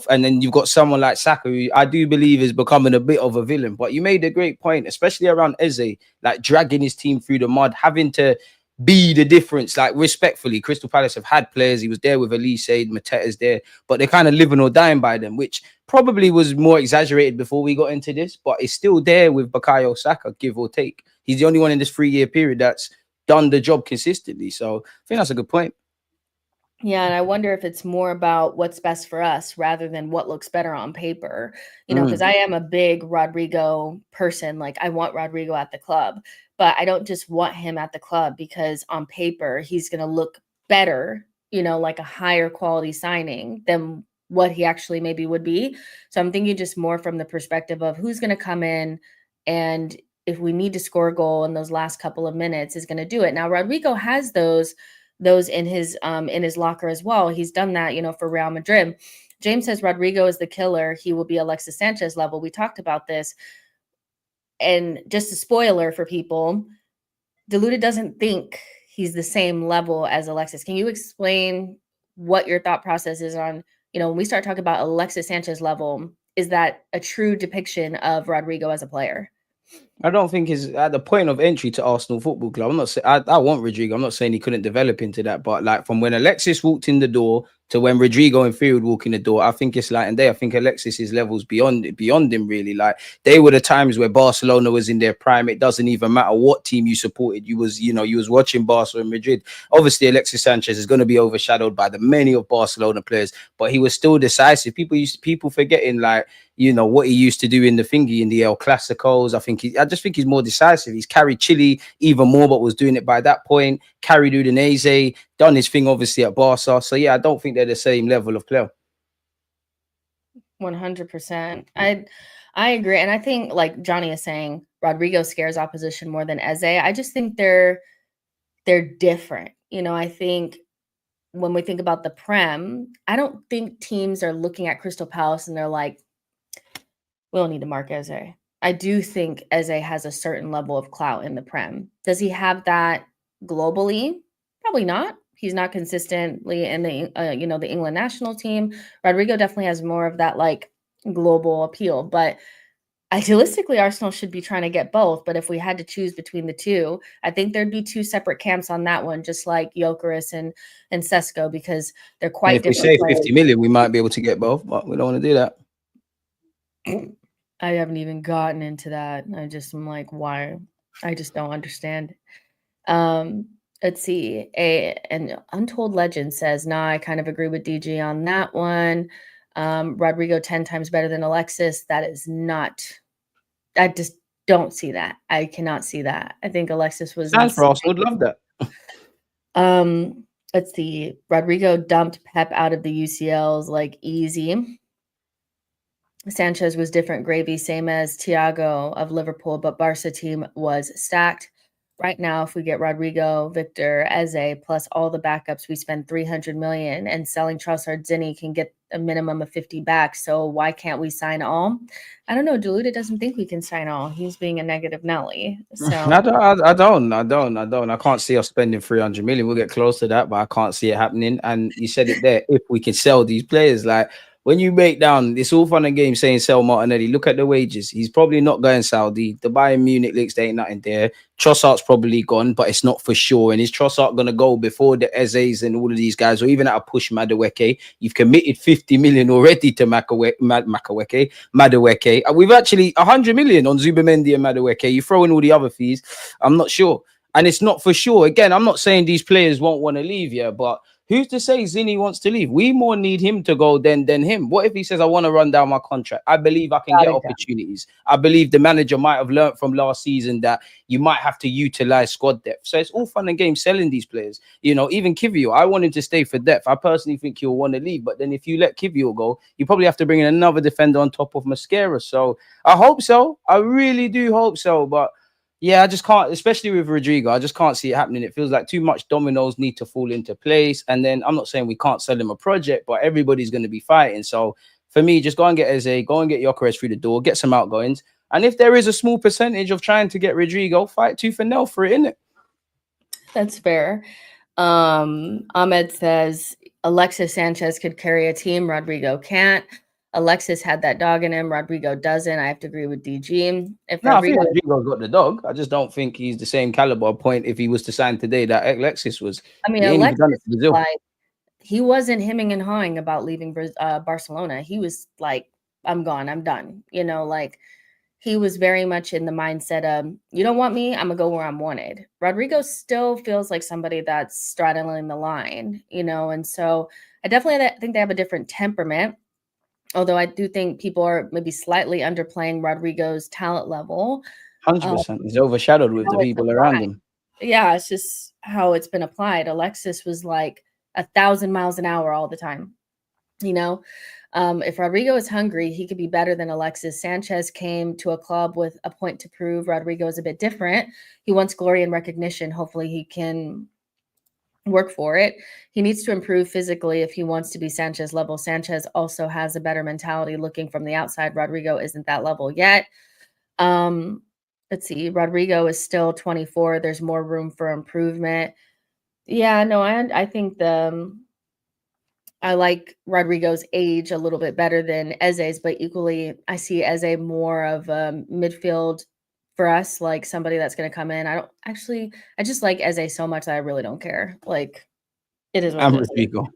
And then you've got someone like Saka, who I do believe is becoming a bit of a villain. But you made a great point, especially around Eze, dragging his team through the mud, having to be the difference. Respectfully, Crystal Palace have had players. He was there with Elise, Mateta's there, but they're kind of living or dying by them, which probably was more exaggerated before we got into this, but it's still there with Bukayo Saka, give or take. He's the only one in this 3-year period that's done the job consistently. So I think that's a good point. Yeah, and I wonder if it's more about what's best for us rather than what looks better on paper. Because I am a big Rodrygo person. I want Rodrygo at the club, but I don't just want him at the club because on paper he's going to look better, like a higher quality signing than what he actually maybe would be. So I'm thinking just more from the perspective of who's going to come in and if we need to score a goal in those last couple of minutes, is going to do it. Now, Rodrygo has those in his locker as well. He's done that, for Real Madrid. James says Rodrygo is the killer. He will be Alexis Sanchez level. We talked about this. And just a spoiler for people, Deluded doesn't think he's the same level as Alexis. Can you explain what your thought process is on, when we start talking about Alexis Sanchez level, is that a true depiction of Rodrygo as a player? I don't think he's at the point of entry to Arsenal Football Club. I'm not saying I want Rodrygo. I'm not saying he couldn't develop into that, but like from when Alexis walked in the door to when Rodrygo and Fury would walk in the door, I think it's light and day. I think Alexis's levels beyond him really. Like they were the times where Barcelona was in their prime. It doesn't even matter what team you supported. You was watching Barcelona and Madrid. Obviously, Alexis Sanchez is going to be overshadowed by the many of Barcelona players, but he was still decisive. People forgetting like what he used to do in the El Clasicos. I just think he's more decisive. He's carried Chile even more, but was doing it by that point. Carried Udinese, done his thing obviously at Barca. So yeah, I don't think they're the same level of player. 100%. I agree. And I think like Johnny is saying, Rodrygo scares opposition more than Eze. I just think they're different. I think when we think about the Prem, I don't think teams are looking at Crystal Palace and they're like, we don't need to mark Eze. I do think Eze has a certain level of clout in the Prem. Does he have that globally? Probably not. He's not consistently in the the England national team. Rodrygo definitely has more of that like global appeal, but idealistically, Arsenal should be trying to get both. But if we had to choose between the two, I think there'd be two separate camps on that one, just like Gyokeres and Sesko, because they're quite different. If we say 50 million, we might be able to get both, but we don't want to do that. I haven't even gotten into that. I'm like, why? I just don't understand. Let's see. An Untold Legend says, nah, I kind of agree with DG on that one. Rodrygo 10 times better than Alexis. That is not, I just don't see that. I cannot see that. I think Alexis was. Fans for Arsenal would love that. Let's see. Rodrygo dumped Pep out of the UCLs like easy. Sanchez was different gravy, same as Thiago of Liverpool, but Barca team was stacked. Right now, if we get Rodrygo, Victor, Eze, plus all the backups, we spend 300 million, and selling Trossard, Zinni can get a minimum of 50 back. So why can't we sign all? I don't know. Deluda doesn't think we can sign all. He's being a negative Nelly. So I don't. I can't see us spending 300 million. We'll get close to that, but I can't see it happening. And you said it there. If we can sell these players, like when you break down, it's all fun and games saying sell Martinelli. Look at the wages. He's probably not going Saudi. The Bayern Munich links, there ain't nothing there. Trossard's probably gone, but it's not for sure. And is Trossard going to go before the Ezes and all of these guys, or even at a push Madueke? You've committed 50 million already to Madueke. We've actually 100 million on Zubimendi and Madueke. You throw in all the other fees. I'm not sure. And it's not for sure. Again, I'm not saying these players won't want to leave here, but who's to say Zinni wants to leave? We more need him to go than him. What if he says, I want to run down my contract? I believe I can get opportunities. I believe the manager might have learned from last season that you might have to utilize squad depth. So it's all fun and games selling these players. Even Kivio, I want him to stay for depth. I personally think he'll want to leave. But then if you let Kivio go, you probably have to bring in another defender on top of Mascara. So I hope so. I really do hope so. But yeah, I just can't, especially with Rodrygo, I just can't see it happening. It feels like too much dominoes need to fall into place. And then I'm not saying we can't sell him a project, but everybody's going to be fighting. So for me, just go and get Eze, go and get Gyokeres through the door, get some outgoings. And if there is a small percentage of trying to get Rodrygo, fight tooth and nail for it, innit? That's fair. Ahmed says Alexis Sanchez could carry a team. Rodrygo can't. Alexis had that dog in him. Rodrygo doesn't. I have to agree with DG. I think Rodrygo's got the dog. I just don't think he's the same caliber point if he was to sign today that Alexis was. I mean, Alexis, he wasn't hemming and hawing about leaving Barcelona. He was like, I'm gone. I'm done. He was very much in the mindset of, you don't want me, I'm going to go where I'm wanted. Rodrygo still feels like somebody that's straddling the line, and so I definitely think they have a different temperament. Although I do think people are maybe slightly underplaying Rodrygo's talent level. 100%. He's overshadowed with the people around him. Yeah, it's just how it's been applied. Alexis was like 1,000 miles an hour all the time. You know, if Rodrygo is hungry, he could be better than Alexis. Sanchez came to a club with a point to prove. Rodrygo is a bit different. He wants glory and recognition. Hopefully, he can work for it. He needs to improve physically if he wants to be Sanchez level. Sanchez also has a better mentality looking from the outside. Rodrygo isn't that level yet. Um, let's see. Rodrygo is still 24. There's more room for improvement. Yeah, no, I think I like Rodrygo's age a little bit better than Eze's, but equally, I see Eze more of a midfield for us, like somebody that's going to come in. I just like Eze so much that I really don't care. Like, it is what I'm it is. Rodrigo.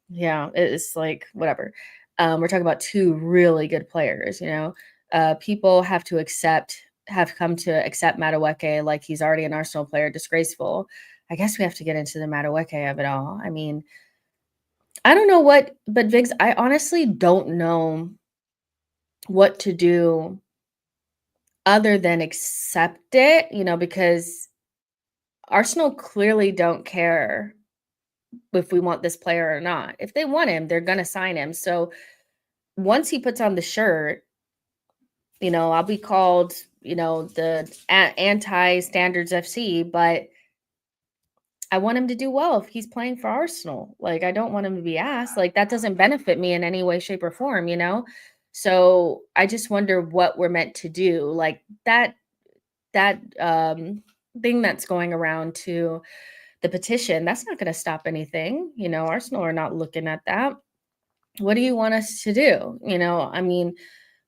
Yeah, it's like whatever. We're talking about two really good players, you know. People have come to accept Madueke like he's already an Arsenal player, disgraceful. I guess we have to get into the Madueke of it all. I mean, I don't know but Viggs, I honestly don't know what to do other than accept it, you know, because Arsenal clearly don't care if we want this player or not. If they want him, they're going to sign him. So once he puts on the shirt, you know, I'll be called, you know, the anti standards FC, but I want him to do well if he's playing for Arsenal. Like, I don't want him to be asked. Like, that doesn't benefit me in any way, shape, or form, you know? So I just wonder what we're meant to do. Like that thing that's going around to the petition, that's not going to stop anything. You know, Arsenal are not looking at that. What do you want us to do? You know, I mean,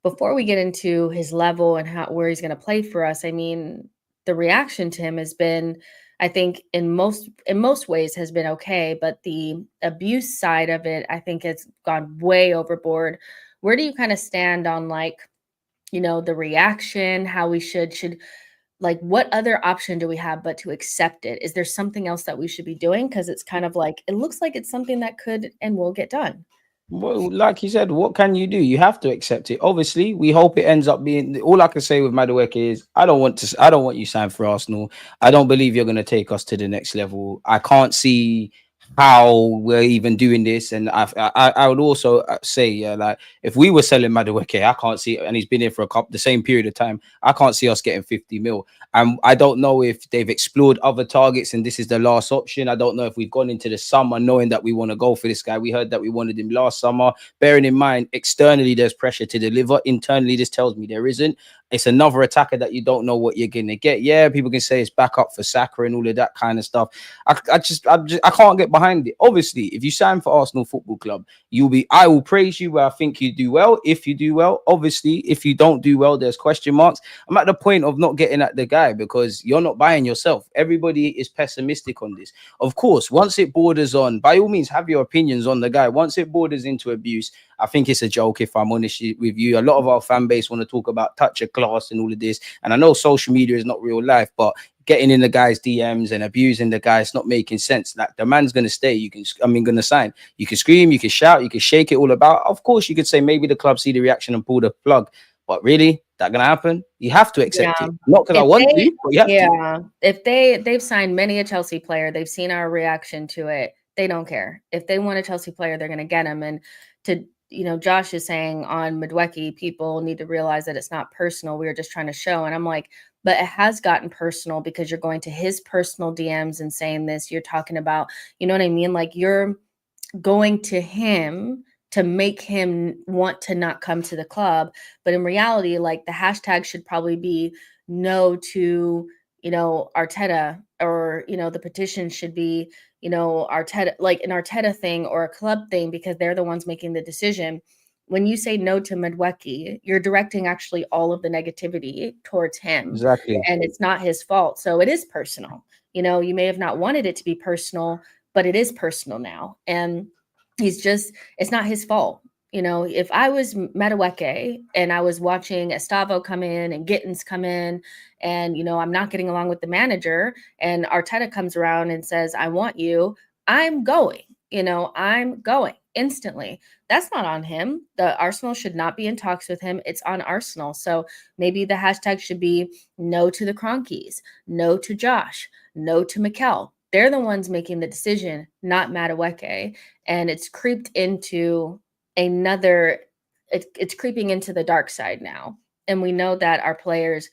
before we get into his level and where he's going to play for us, I mean, the reaction to him has been, I think, in most ways has been okay, but the abuse side of it, I think, it's gone way overboard. Where do you kind of stand on, like, you know, the reaction, how we should like, what other option do we have but to accept it? Is there something else that we should be doing? Because it's kind of like it looks like it's something that could and will get done. Well, like you said, what can you do? You have to accept it. Obviously, we hope it ends up being. All I can say with Madueke is, I don't want to. I don't want you signed for Arsenal. I don't believe you're going to take us to the next level. I can't see how we're even doing this. And I would also say, yeah, like if we were selling Madueke, I can't see, and he's been here for the same period of time. I can't see us getting 50 mil. I don't know if they've explored other targets and this is the last option. I don't know if we've gone into the summer knowing that we want to go for this guy. We heard that we wanted him last summer. Bearing in mind, externally, there's pressure to deliver. Internally, this tells me there isn't. It's another attacker that you don't know what you're going to get. Yeah, people can say it's back up for Saka and all of that kind of stuff. I can't get behind it. Obviously, if you sign for Arsenal Football Club, I will praise you where I think you do well. If you do well, obviously, if you don't do well, there's question marks. I'm at the point of not getting at the guy because you're not buying yourself. Everybody is pessimistic on this. Of course, once it borders on, by all means, have your opinions on the guy. Once it borders into abuse, I think it's a joke, if I'm honest with you. A lot of our fan base want to talk about touch of class and all of this. And I know social media is not real life, but getting in the guy's DMs and abusing the guy, it's not making sense. Like, the man's going to stay. Going to sign. You can scream, you can shout, you can shake it all about. Of course, you could say maybe the club see the reaction and pull the plug. But really, that going to happen? You have to accept Yeah. it. Not because I If want they to, but you have to. yeah, if they've signed many a Chelsea player, they've seen our reaction to it. They don't care. If they want a Chelsea player, they're going to get him. And to, you know, Josh is saying on Madueke, people need to realize that it's not personal. We were just trying to show. And I'm like, but it has gotten personal because you're going to his personal DMs and saying this. You're talking about, you know what I mean? Like, you're going to him to make him want to not come to the club. But in reality, like, the hashtag should probably be no to, you know, Arteta, or, you know, the petition should be, you know, Arteta, like an Arteta thing or a club thing, because they're the ones making the decision. When you say no to Madueke, you're directing actually all of the negativity towards him, Exactly. and it's not his fault. So it is personal. You know, you may have not wanted it to be personal, but it is personal now. And it's not his fault. You know, if I was Madueke and I was watching Estavo come in and Gittins come in, and, you know, I'm not getting along with the manager, and Arteta comes around and says, I want you, I'm going, you know, I'm going instantly. That's not on him. The Arsenal should not be in talks with him. It's on Arsenal. So maybe the hashtag should be no to the Cronkies, no to Josh, no to Mikel. they're the ones making the decision, not Madueke. And it's creeped into it's creeping into the dark side now. And we know that our players,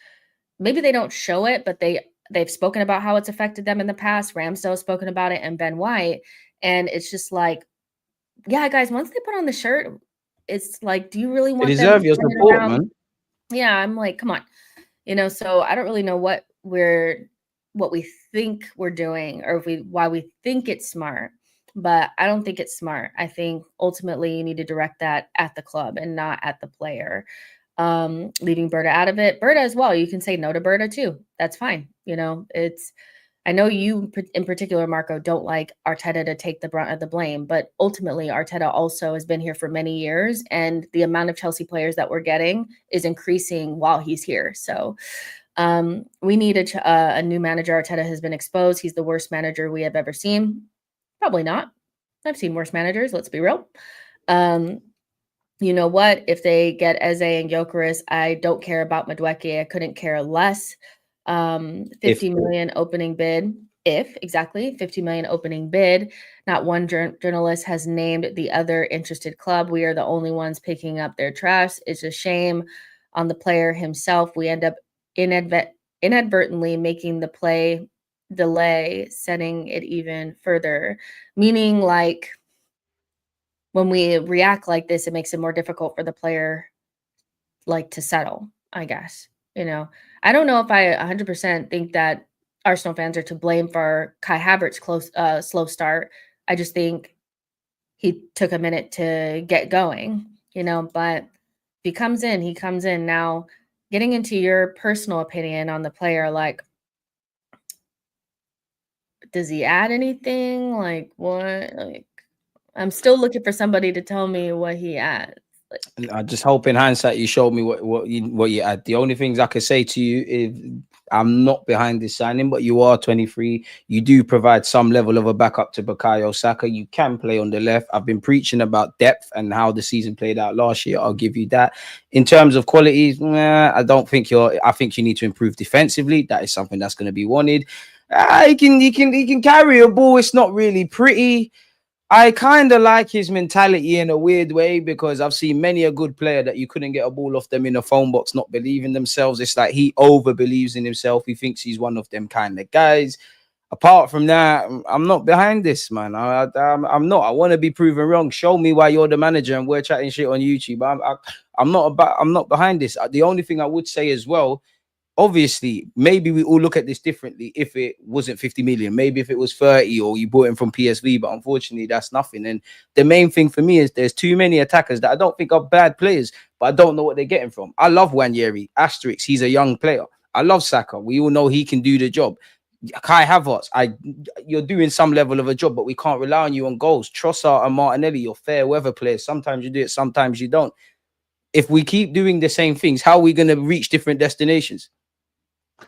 maybe they don't show it, but they've spoken about how it's affected them in the past. Ramsdale's spoken about it, and Ben White. And it's just like, yeah, guys, once they put on the shirt, it's like, do you really They want them deserve your running support, around? man. Yeah, I'm like, come on. So I don't really know what we think we're doing, or why we think it's smart, but I don't think it's smart. I think ultimately you need to direct that at the club and not at the player. Leaving Berta out of it. Berta as well. You can say no to Berta too. That's fine. I know you in particular, Marco, don't like Arteta to take the brunt of the blame, but ultimately Arteta also has been here for many years, and the amount of Chelsea players that we're getting is increasing while he's here. So we need a new manager. Arteta has been exposed. He's the worst manager we have ever seen. Probably not. I've seen worse managers. Let's be real. You know what? If they get Eze and Gyokeres, I don't care about Madueke. I couldn't care less. 50 million opening bid. Exactly 50 million opening bid. Not one journalist has named the other interested club. We are the only ones picking up their trash. It's a shame on the player himself. We end up inadvertently making the play delay, setting it even further. Meaning, like, when we react like this, it makes it more difficult for the player, like, to settle, I guess. I don't know if I 100% think that Arsenal fans are to blame for Kai Havertz's slow start. I just think he took a minute to get going, but if he comes in, he comes in. Now, getting into your personal opinion on the player, like, does he add anything? Like, what? Like, I'm still looking for somebody to tell me what he adds. And I just hope in hindsight you showed me what you had. The only things I could say to you is I'm not behind this signing, but you are 23. You do provide some level of a backup to Bukayo Saka. You can play on the left. I've been preaching about depth and how the season played out last year. I'll give you that. In terms of qualities, I don't think I think you need to improve defensively. That is something that's going to be wanted. He can carry a ball. It's not really pretty. I kind of like his mentality in a weird way, because I've seen many a good player that you couldn't get a ball off them in a phone box, not believing themselves. It's like he over believes in himself. He thinks he's one of them kind of guys. Apart from that, I'm not behind this, man. I'm not. I want to be proven wrong. Show me why you're the manager and we're chatting shit on YouTube. I'm not behind this. The only thing I would say as well, obviously, maybe we all look at this differently if it wasn't 50 million. Maybe if it was 30 or you bought him from PSV, but unfortunately, that's nothing. And the main thing for me is there's too many attackers that I don't think are bad players, but I don't know what they're getting from. I love Wanyeri, asterisk, he's a young player. I love Saka. We all know he can do the job. Kai Havertz, you're doing some level of a job, but we can't rely on you on goals. Trossard and Martinelli, you're fair weather players. Sometimes you do it, sometimes you don't. If we keep doing the same things, how are we going to reach different destinations?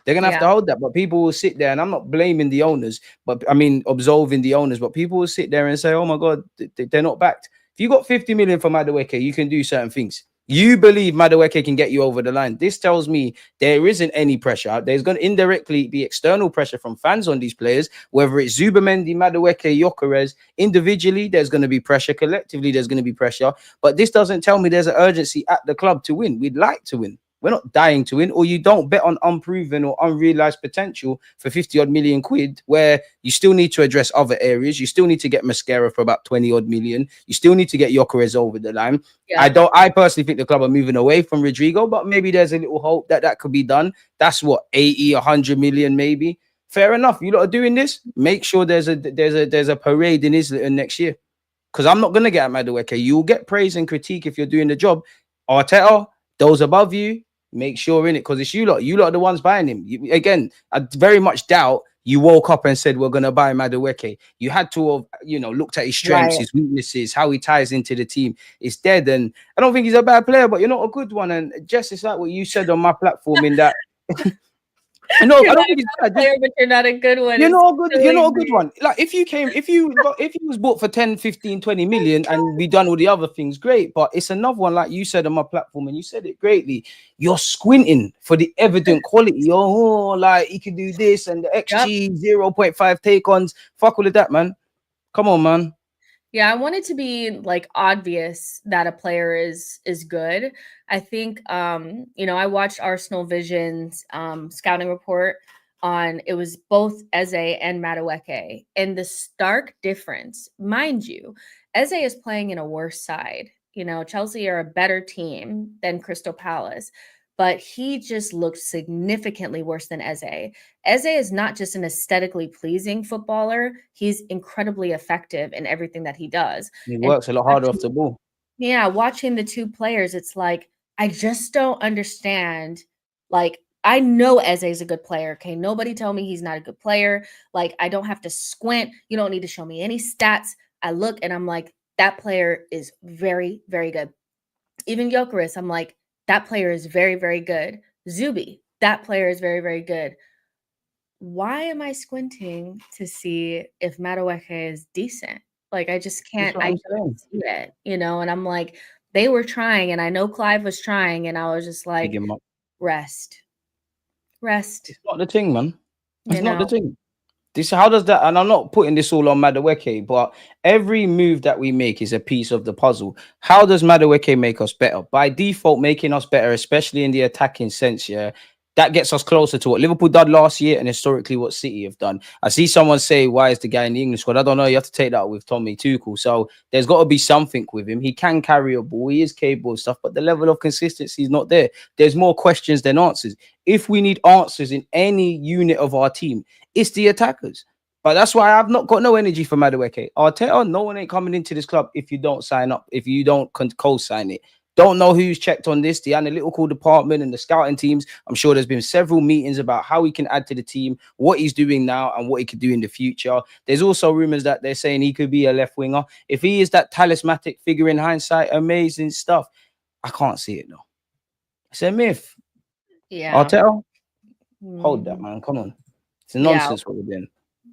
They're going to have to hold that, but people will sit there, and I'm not blaming the owners, but I mean, absolving the owners, but people will sit there and say, oh my God, they're not backed. If you got 50 million for Madueke, you can do certain things. You believe Madueke can get you over the line. This tells me there isn't any pressure. There's going to indirectly be external pressure from fans on these players, whether it's Zubimendi, Madueke, Gyokeres. Individually, there's going to be pressure. Collectively, there's going to be pressure. But this doesn't tell me there's an urgency at the club to win. We'd like to win. We're not dying to win, or you don't bet on unproven or unrealized potential for 50 odd million quid, where you still need to address other areas. You still need to get Mascara for about 20 odd million. You still need to get Gyokeres over the line. Yeah. I personally think the club are moving away from Rodrygo, but maybe there's a little hope that could be done. That's what, 80, 100 million, maybe. Fair enough. You lot are doing this. Make sure there's a parade in Islington next year. Because I'm not going to get at Madueke. You'll get praise and critique if you're doing the job. Arteta, those above you, make sure in it, because it's you lot are the ones buying him. Again, I very much doubt you woke up and said we're going to buy Madueke. You had to have, looked at his strengths, his weaknesses, how he ties into the team. It's dead, and I don't think he's a bad player, but you're not a good one. And Jess, it's like what you said on my platform in that I know, You're I not don't think it's a bad. player, but you're not a good one. You're It's not a good, you're killing not a good me. one. Like if you was bought for 10, 15, 20 million and we done all the other things, great. But it's another one, like you said on my platform, and you said it greatly. You're squinting for the evident quality. Oh, like he can do this and the Yep. XG 0.5 take-ons. Fuck all of that, man. Come on, man. Yeah, I want it to be like obvious that a player is good. I think I watched Arsenal Vision's scouting report on it was both Eze and Madueke. And the stark difference, mind you, Eze is playing in a worse side. Chelsea are a better team than Crystal Palace, but he just looked significantly worse than Eze. Eze is not just an aesthetically pleasing footballer, he's incredibly effective in everything that he does. He And works a lot harder off the ball. watching the two players, it's like, I just don't understand. Like, I know Eze is a good player. Okay. Nobody tell me he's not a good player. Like, I don't have to squint. You don't need to show me any stats. I look and I'm like, that player is very, very good. Even Gyokeres, I'm like, that player is very, very good. Zubi, that player is very, very good. Why am I squinting to see if Madueke is decent? Like, I just That's can't, what I I'm don't saying. see it, and I'm like, they were trying, and I know Clive was trying, and I was just Big like, him up. rest, rest, It's not the thing, man. It's you not know? the thing. This how does that, and I'm not putting this all on Madueke, but every move that we make is a piece of the puzzle. How does Madueke make us better? By default, making us better, especially in the attacking sense, yeah. That gets us closer to what Liverpool done last year and historically what City have done. I see someone say, why is the guy in the English squad? I don't know. You have to take that with Tommy Tuchel. So there's got to be something with him. He can carry a ball. He is capable of stuff, but the level of consistency is not there. There's more questions than answers. If we need answers in any unit of our team, it's the attackers. But that's why I've not got no energy for Madueke. Arteta, no one ain't coming into this club if you don't sign up, if you don't co-sign it. Don't know who's checked on this, the analytical department and the scouting teams. I'm sure there's been several meetings about how he can add to the team, what he's doing now, and what he could do in the future. There's also rumors that they're saying he could be a left winger. If he is that talismanic figure in hindsight, amazing stuff. I can't see it though. It's a myth. Yeah. Arteta, hold that, Mhm. man. Come on. It's Yeah, nonsense what we're doing.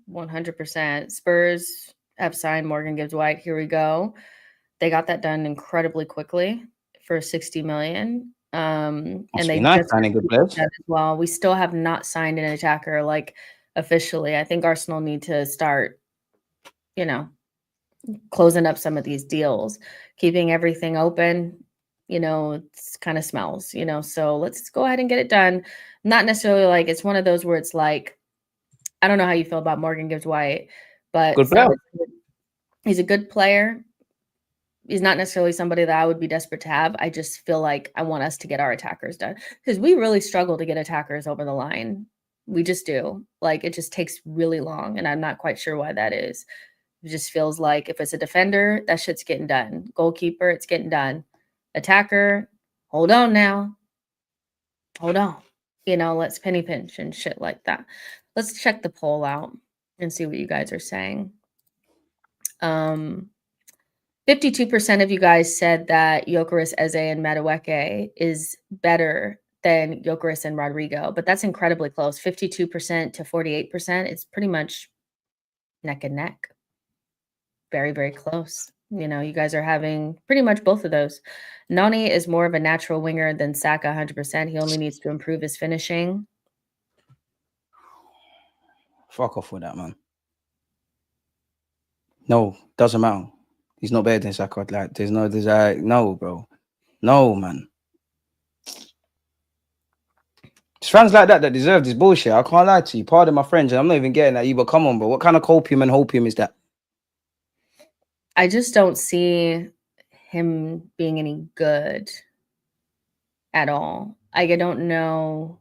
100%. Spurs have signed Morgan Gibbs White. Here we go. They got that done incredibly quickly for 60 million. And Must be they nice just signing good players. that as well. We still have not signed an attacker like officially. I think Arsenal need to start, you know, closing up some of these deals, keeping everything open. It's kind of smells, so let's go ahead and get it done. Not necessarily like it's one of those where it's like, I don't know how you feel about Morgan Gibbs White, but Good player. he's a good player. He's not necessarily somebody that I would be desperate to have. I just feel like I want us to get our attackers done because we really struggle to get attackers over the line. We just do. Like, it just takes really long, and I'm not quite sure why that is. It just feels like if it's a defender, that shit's getting done. Goalkeeper, it's getting done. Attacker, hold on now. Hold on. Let's penny pinch and shit like that. Let's check the poll out and see what you guys are saying. 52% of you guys said that Gyokeres, Eze, and Madueke is better than Gyokeres and Rodrygo, but that's incredibly close. 52% to 48%. It's pretty much neck and neck. Very, very close. You guys are having pretty much both of those. Noni is more of a natural winger than Saka 100%. He only needs to improve his finishing. Fuck off with that, man. No, doesn't matter. He's not better than Saka. Like, there's no desire. No, bro. No, man. It's fans like that deserve this bullshit. I can't lie to you. Pardon my French. I'm not even getting at you, but come on, bro. What kind of copium and hopium is that? I just don't see him being any good at all. I don't know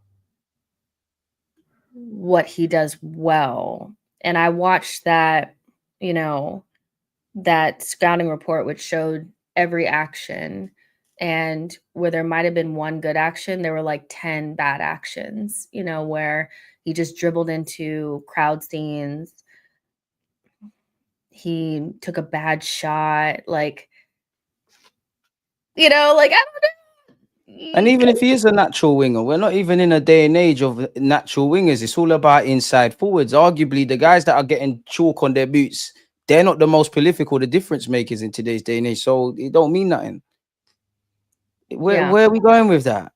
what he does well. And I watched that scouting report, which showed every action. And where there might have been one good action, there were like 10 bad actions, where he just dribbled into crowd scenes. He took a bad shot. Like, I don't know. And even if he is a natural winger, we're not even in a day and age of natural wingers. It's all about inside forwards. Arguably, the guys that are getting chalk on their boots, they're not the most prolific or the difference makers in today's day and age. So it don't mean nothing. Yeah. Where are we going with that?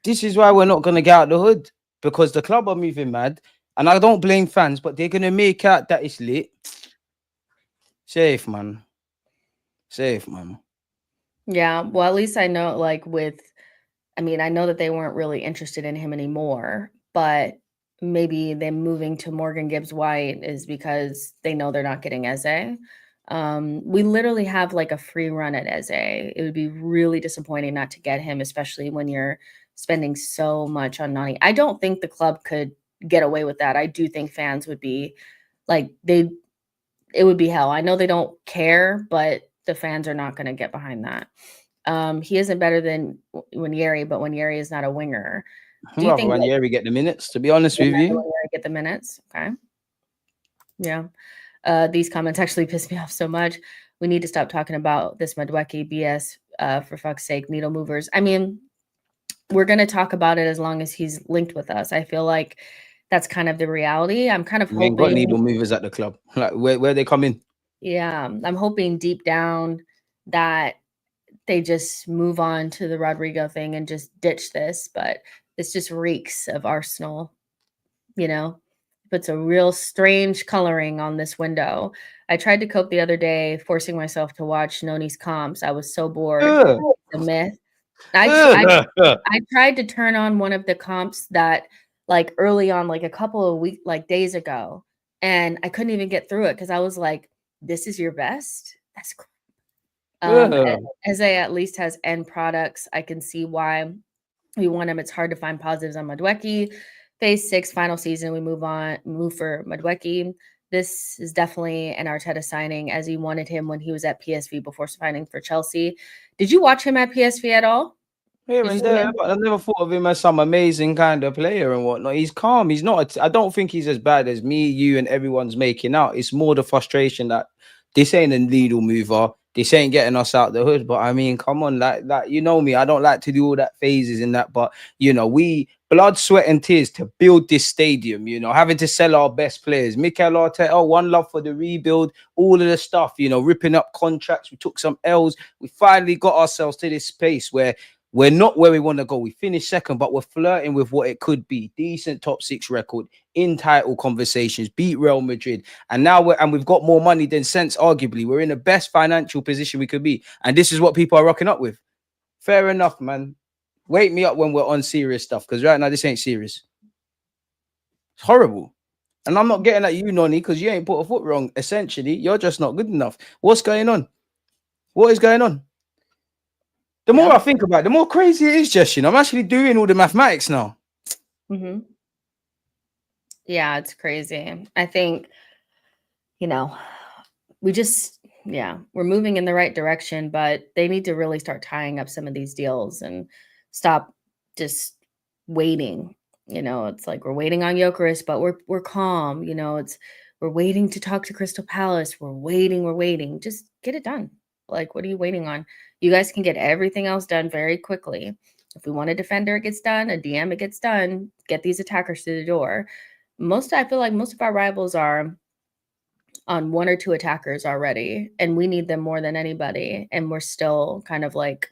This is why we're not going to get out the hood, because the club are moving mad. And I don't blame fans, but they're going to make out that it's lit. Safe, man. Safe, man. Yeah. Well, at least I know, like, I mean, I know that they weren't really interested in him anymore, but maybe them moving to Morgan Gibbs White is because they know they're not getting Eze. We literally have like a free run at Eze. It would be really disappointing not to get him, especially when you're spending so much on Nani. I don't think the club could get away with that. I do think fans would be like, it would be hell. I know they don't care, but the fans are not going to get behind that. He isn't better than Wanyeri, but Wanyeri is not a winger. Do you Rather think when that we get the minutes, to be honest with you. Wanyeri get the minutes? Okay. Yeah. These comments actually piss me off so much. We need to stop talking about this Madueke BS, for fuck's sake, needle movers. I mean, we're going to talk about it as long as he's linked with us. I feel like that's kind of the reality. I'm kind of We ain't got hoping. needle movers at the club. Like where they come in. Yeah. I'm hoping deep down that they just move on to the Rodrygo thing and just ditch this, but this just reeks of Arsenal, you know? Puts a real strange coloring on this window. I tried to cope the other day, forcing myself to watch Noni's comps. I was so bored. Ugh. The myth. I tried to turn on one of the comps that like early on, like a couple of days ago, and I couldn't even get through it because I was like, this is your best? That's cool. As at least has end products, I can see why we want him. It's hard to find positives on Madueke. Phase 6, final season, we move for Madueke. This is definitely an Arteta signing, as he wanted him when he was at PSV before signing for Chelsea. Did you watch him at PSV at all? Here and there, but I never thought of him as some amazing kind of player and whatnot. He's calm. He's not. I don't think he's as bad as me, you, and everyone's making out. It's more the frustration that this ain't a needle mover. This ain't getting us out the hood. But I mean, come on, like you know me. I don't like to do all that phases in that. But you know, we blood, sweat, and tears to build this stadium. You know, having to sell our best players. Mikel Arteta, one love for the rebuild. All of the stuff. You know, ripping up contracts. We took some L's. We finally got ourselves to this space where we're not where we want to go. We finished second, but we're flirting with what it could be. Decent top 6 record, in title conversations, beat Real Madrid. And now we've got more money than sense, arguably. We're in the best financial position we could be. And this is what people are rocking up with. Fair enough, man. Wake me up when we're on serious stuff, because right now this ain't serious. It's horrible. And I'm not getting at you, Noni, because you ain't put a foot wrong. Essentially, you're just not good enough. What's going on? What is going on? The more I think about it, the more crazy it is, Justin. I'm actually doing all the mathematics now. Mm-hmm. Yeah, it's crazy. I think, we're moving in the right direction, but they need to really start tying up some of these deals and stop just waiting. It's like we're waiting on Gyokeres, but we're calm. We're waiting to talk to Crystal Palace. We're waiting. Just get it done. Like, what are you waiting on? You guys can get everything else done very quickly. If we want a defender, it gets done. A DM, it gets done. Get these attackers to the door. I feel like most of our rivals are on 1 or 2 attackers already, and we need them more than anybody. And we're still kind of like,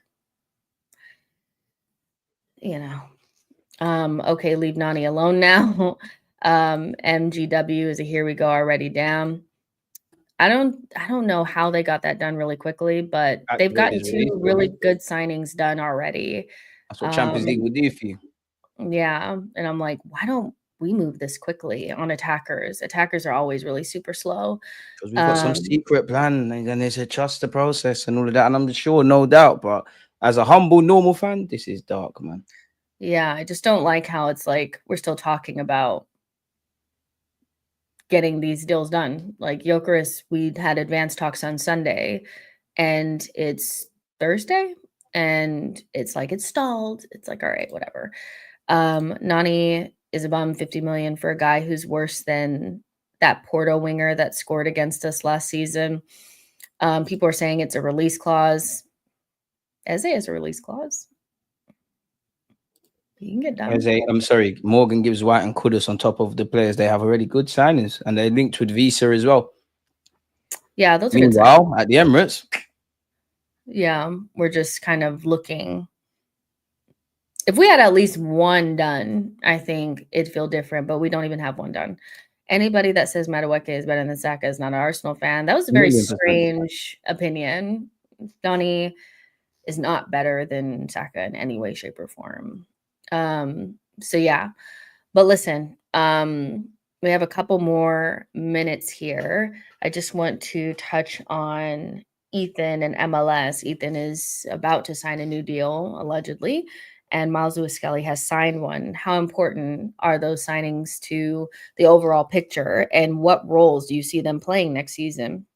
okay, leave Nani alone now. MGW is a here we go already. Damn. I don't know how they got that done really quickly, but they've gotten 2 really good signings done already. That's what Champions League would do for you. Yeah, and I'm like, why don't we move this quickly on attackers? Attackers are always really super slow. Because we've got some secret plan, and then they said trust the process and all of that. And I'm sure, no doubt, but as a humble, normal fan, this is dark, man. Yeah, I just don't like how it's like we're still talking about getting these deals done. Like Gyokeres, we had advanced talks on Sunday, and it's Thursday, and it's like it's stalled. It's like, all right, whatever. Nani is a bum, 50 million for a guy who's worse than that Porto winger that scored against us last season. People are saying it's a release clause. Eze has a release clause. You can get done. I'm sorry, Morgan gives White and Kudus on top of the players. They have already good signings, and they're linked with Visa as well. Yeah, those are good signings. Meanwhile, at the Emirates, yeah, we're just kind of looking. If we had at least one done, I think it'd feel different, but we don't even have one done. Anybody that says Madueke is better than Saka is not an Arsenal fan. That was a very 1,000,000%. strange opinion. Donny is not better than Saka in any way, shape, or form. So yeah. But listen, we have a couple more minutes here. I just want to touch on Ethan and MLS. Ethan is about to sign a new deal, allegedly, and Miles Lewis-Skelly has signed one. How important are those signings to the overall picture, and what roles do you see them playing next season?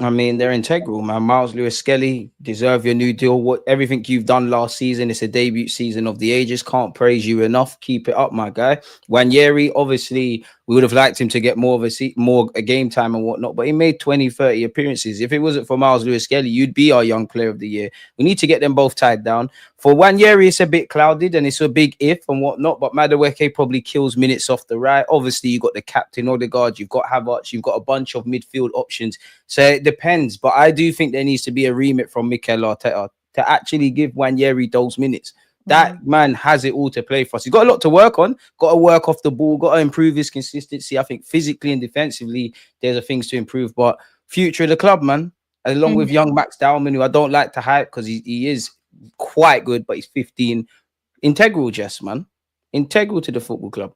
I mean, they're integral, man. Miles Lewis-Skelly, deserve your new deal. What everything you've done last season, it's a debut season of the ages. Can't praise you enough. Keep it up, my guy. Wanyeri, obviously, we would have liked him to get more of a game time and whatnot, but he made 20, 30 appearances. If it wasn't for Miles Lewis-Skelly, you'd be our young player of the year. We need to get them both tied down. For Wanyeri, it's a bit clouded and it's a big if and whatnot, but Madueke probably kills minutes off the right. Obviously, you've got the captain, Odegaard, you've got Havertz, you've got a bunch of midfield options. So it depends, but I do think there needs to be a remit from Mikel Arteta to actually give Wanyeri those minutes. That man has it all to play for us. He's got a lot to work on, got to work off the ball, got to improve his consistency. I think physically and defensively, there's things to improve, but future of the club, man, along with young Max Dowman, who I don't like to hype because he is quite good, but he's 15. Integral, Jess, man. Integral to the football club.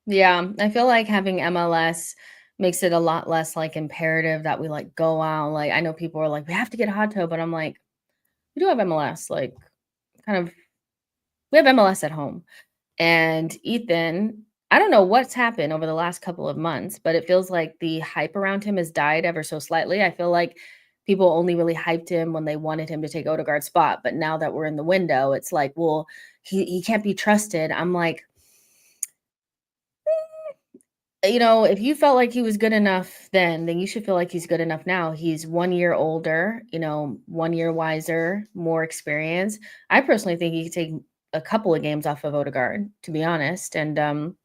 Yeah, I feel like having MLS makes it a lot less like imperative that we like go out. Like I know people are like, we have to get a hot tub, but I'm like, we do have MLS. Like, kind of, we have MLS at home. And Ethan, I don't know what's happened over the last couple of months, but it feels like the hype around him has died ever so slightly. I feel like people only really hyped him when they wanted him to take Odegaard's spot. But now that we're in the window, it's like, well, he can't be trusted. I'm like, you know, if you felt like he was good enough then you should feel like he's good enough now. He's 1 year older, you know, 1 year wiser, more experience. I personally think he could take a couple of games off of Odegaard, to be honest. And I'm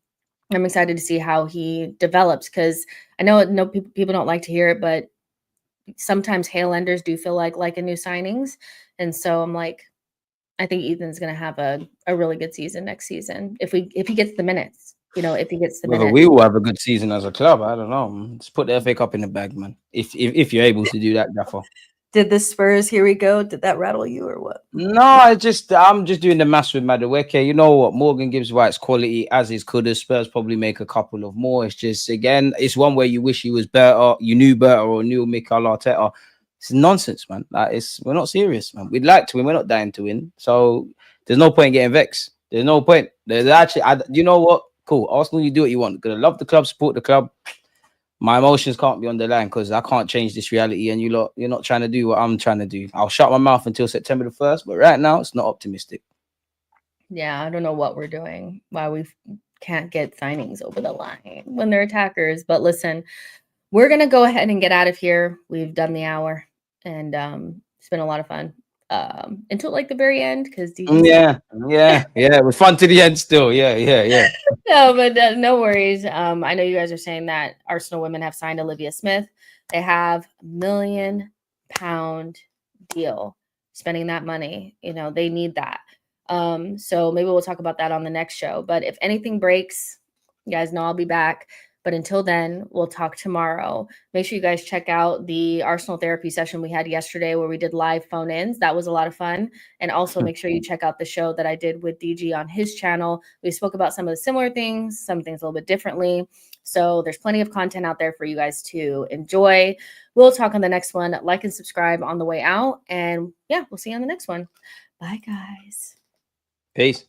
excited to see how he develops because I know people don't like to hear it, but sometimes Hale enders do feel like a new signings. And so I'm like, I think Ethan's going to have a really good season next season if he gets the minutes. You know, if he gets the Whether minutes. we will have a good season as a club, I don't know. Just put the FA Cup in the bag, man. If you're able to do that, Gaffer. Did the Spurs, here we go, did that rattle you or what? No, I'm just doing the maths with Madueke. You know what? Morgan gives White's quality as is could. Spurs probably make a couple of more. It's just, again, it's one where you wish he was better, you knew better, or knew Mikel Arteta. It's nonsense, man. Like, we're not serious, man. We'd like to win, we're not dying to win. So there's no point in getting vexed. There's no point. There's actually, you know what? Cool. Arsenal, you do what you want. Gonna love the club, support the club. My emotions can't be on the line because I can't change this reality, and you're not trying to do what I'm trying to do. I'll shut my mouth until September the 1st, but right now it's not optimistic. Yeah, I don't know what we're doing, why we can't get signings over the line when they're attackers. But listen, we're gonna go ahead and get out of here. We've done the hour, and it's been a lot of fun. Until like the very end, because yeah, it was fun to the end still. Yeah. No, but no worries. I know you guys are saying that Arsenal women have signed Olivia Smith. They have £1 million deal. Spending that money, you know, they need that. So maybe we'll talk about that on the next show. But if anything breaks, you guys know I'll be back. But until then, we'll talk tomorrow. Make sure you guys check out the Arsenal therapy session we had yesterday where we did live phone-ins. That was a lot of fun. And also make sure you check out the show that I did with DG on his channel. We spoke about some of the similar things, some things a little bit differently. So there's plenty of content out there for you guys to enjoy. We'll talk on the next one. Like and subscribe on the way out. And yeah, we'll see you on the next one. Bye, guys. Peace.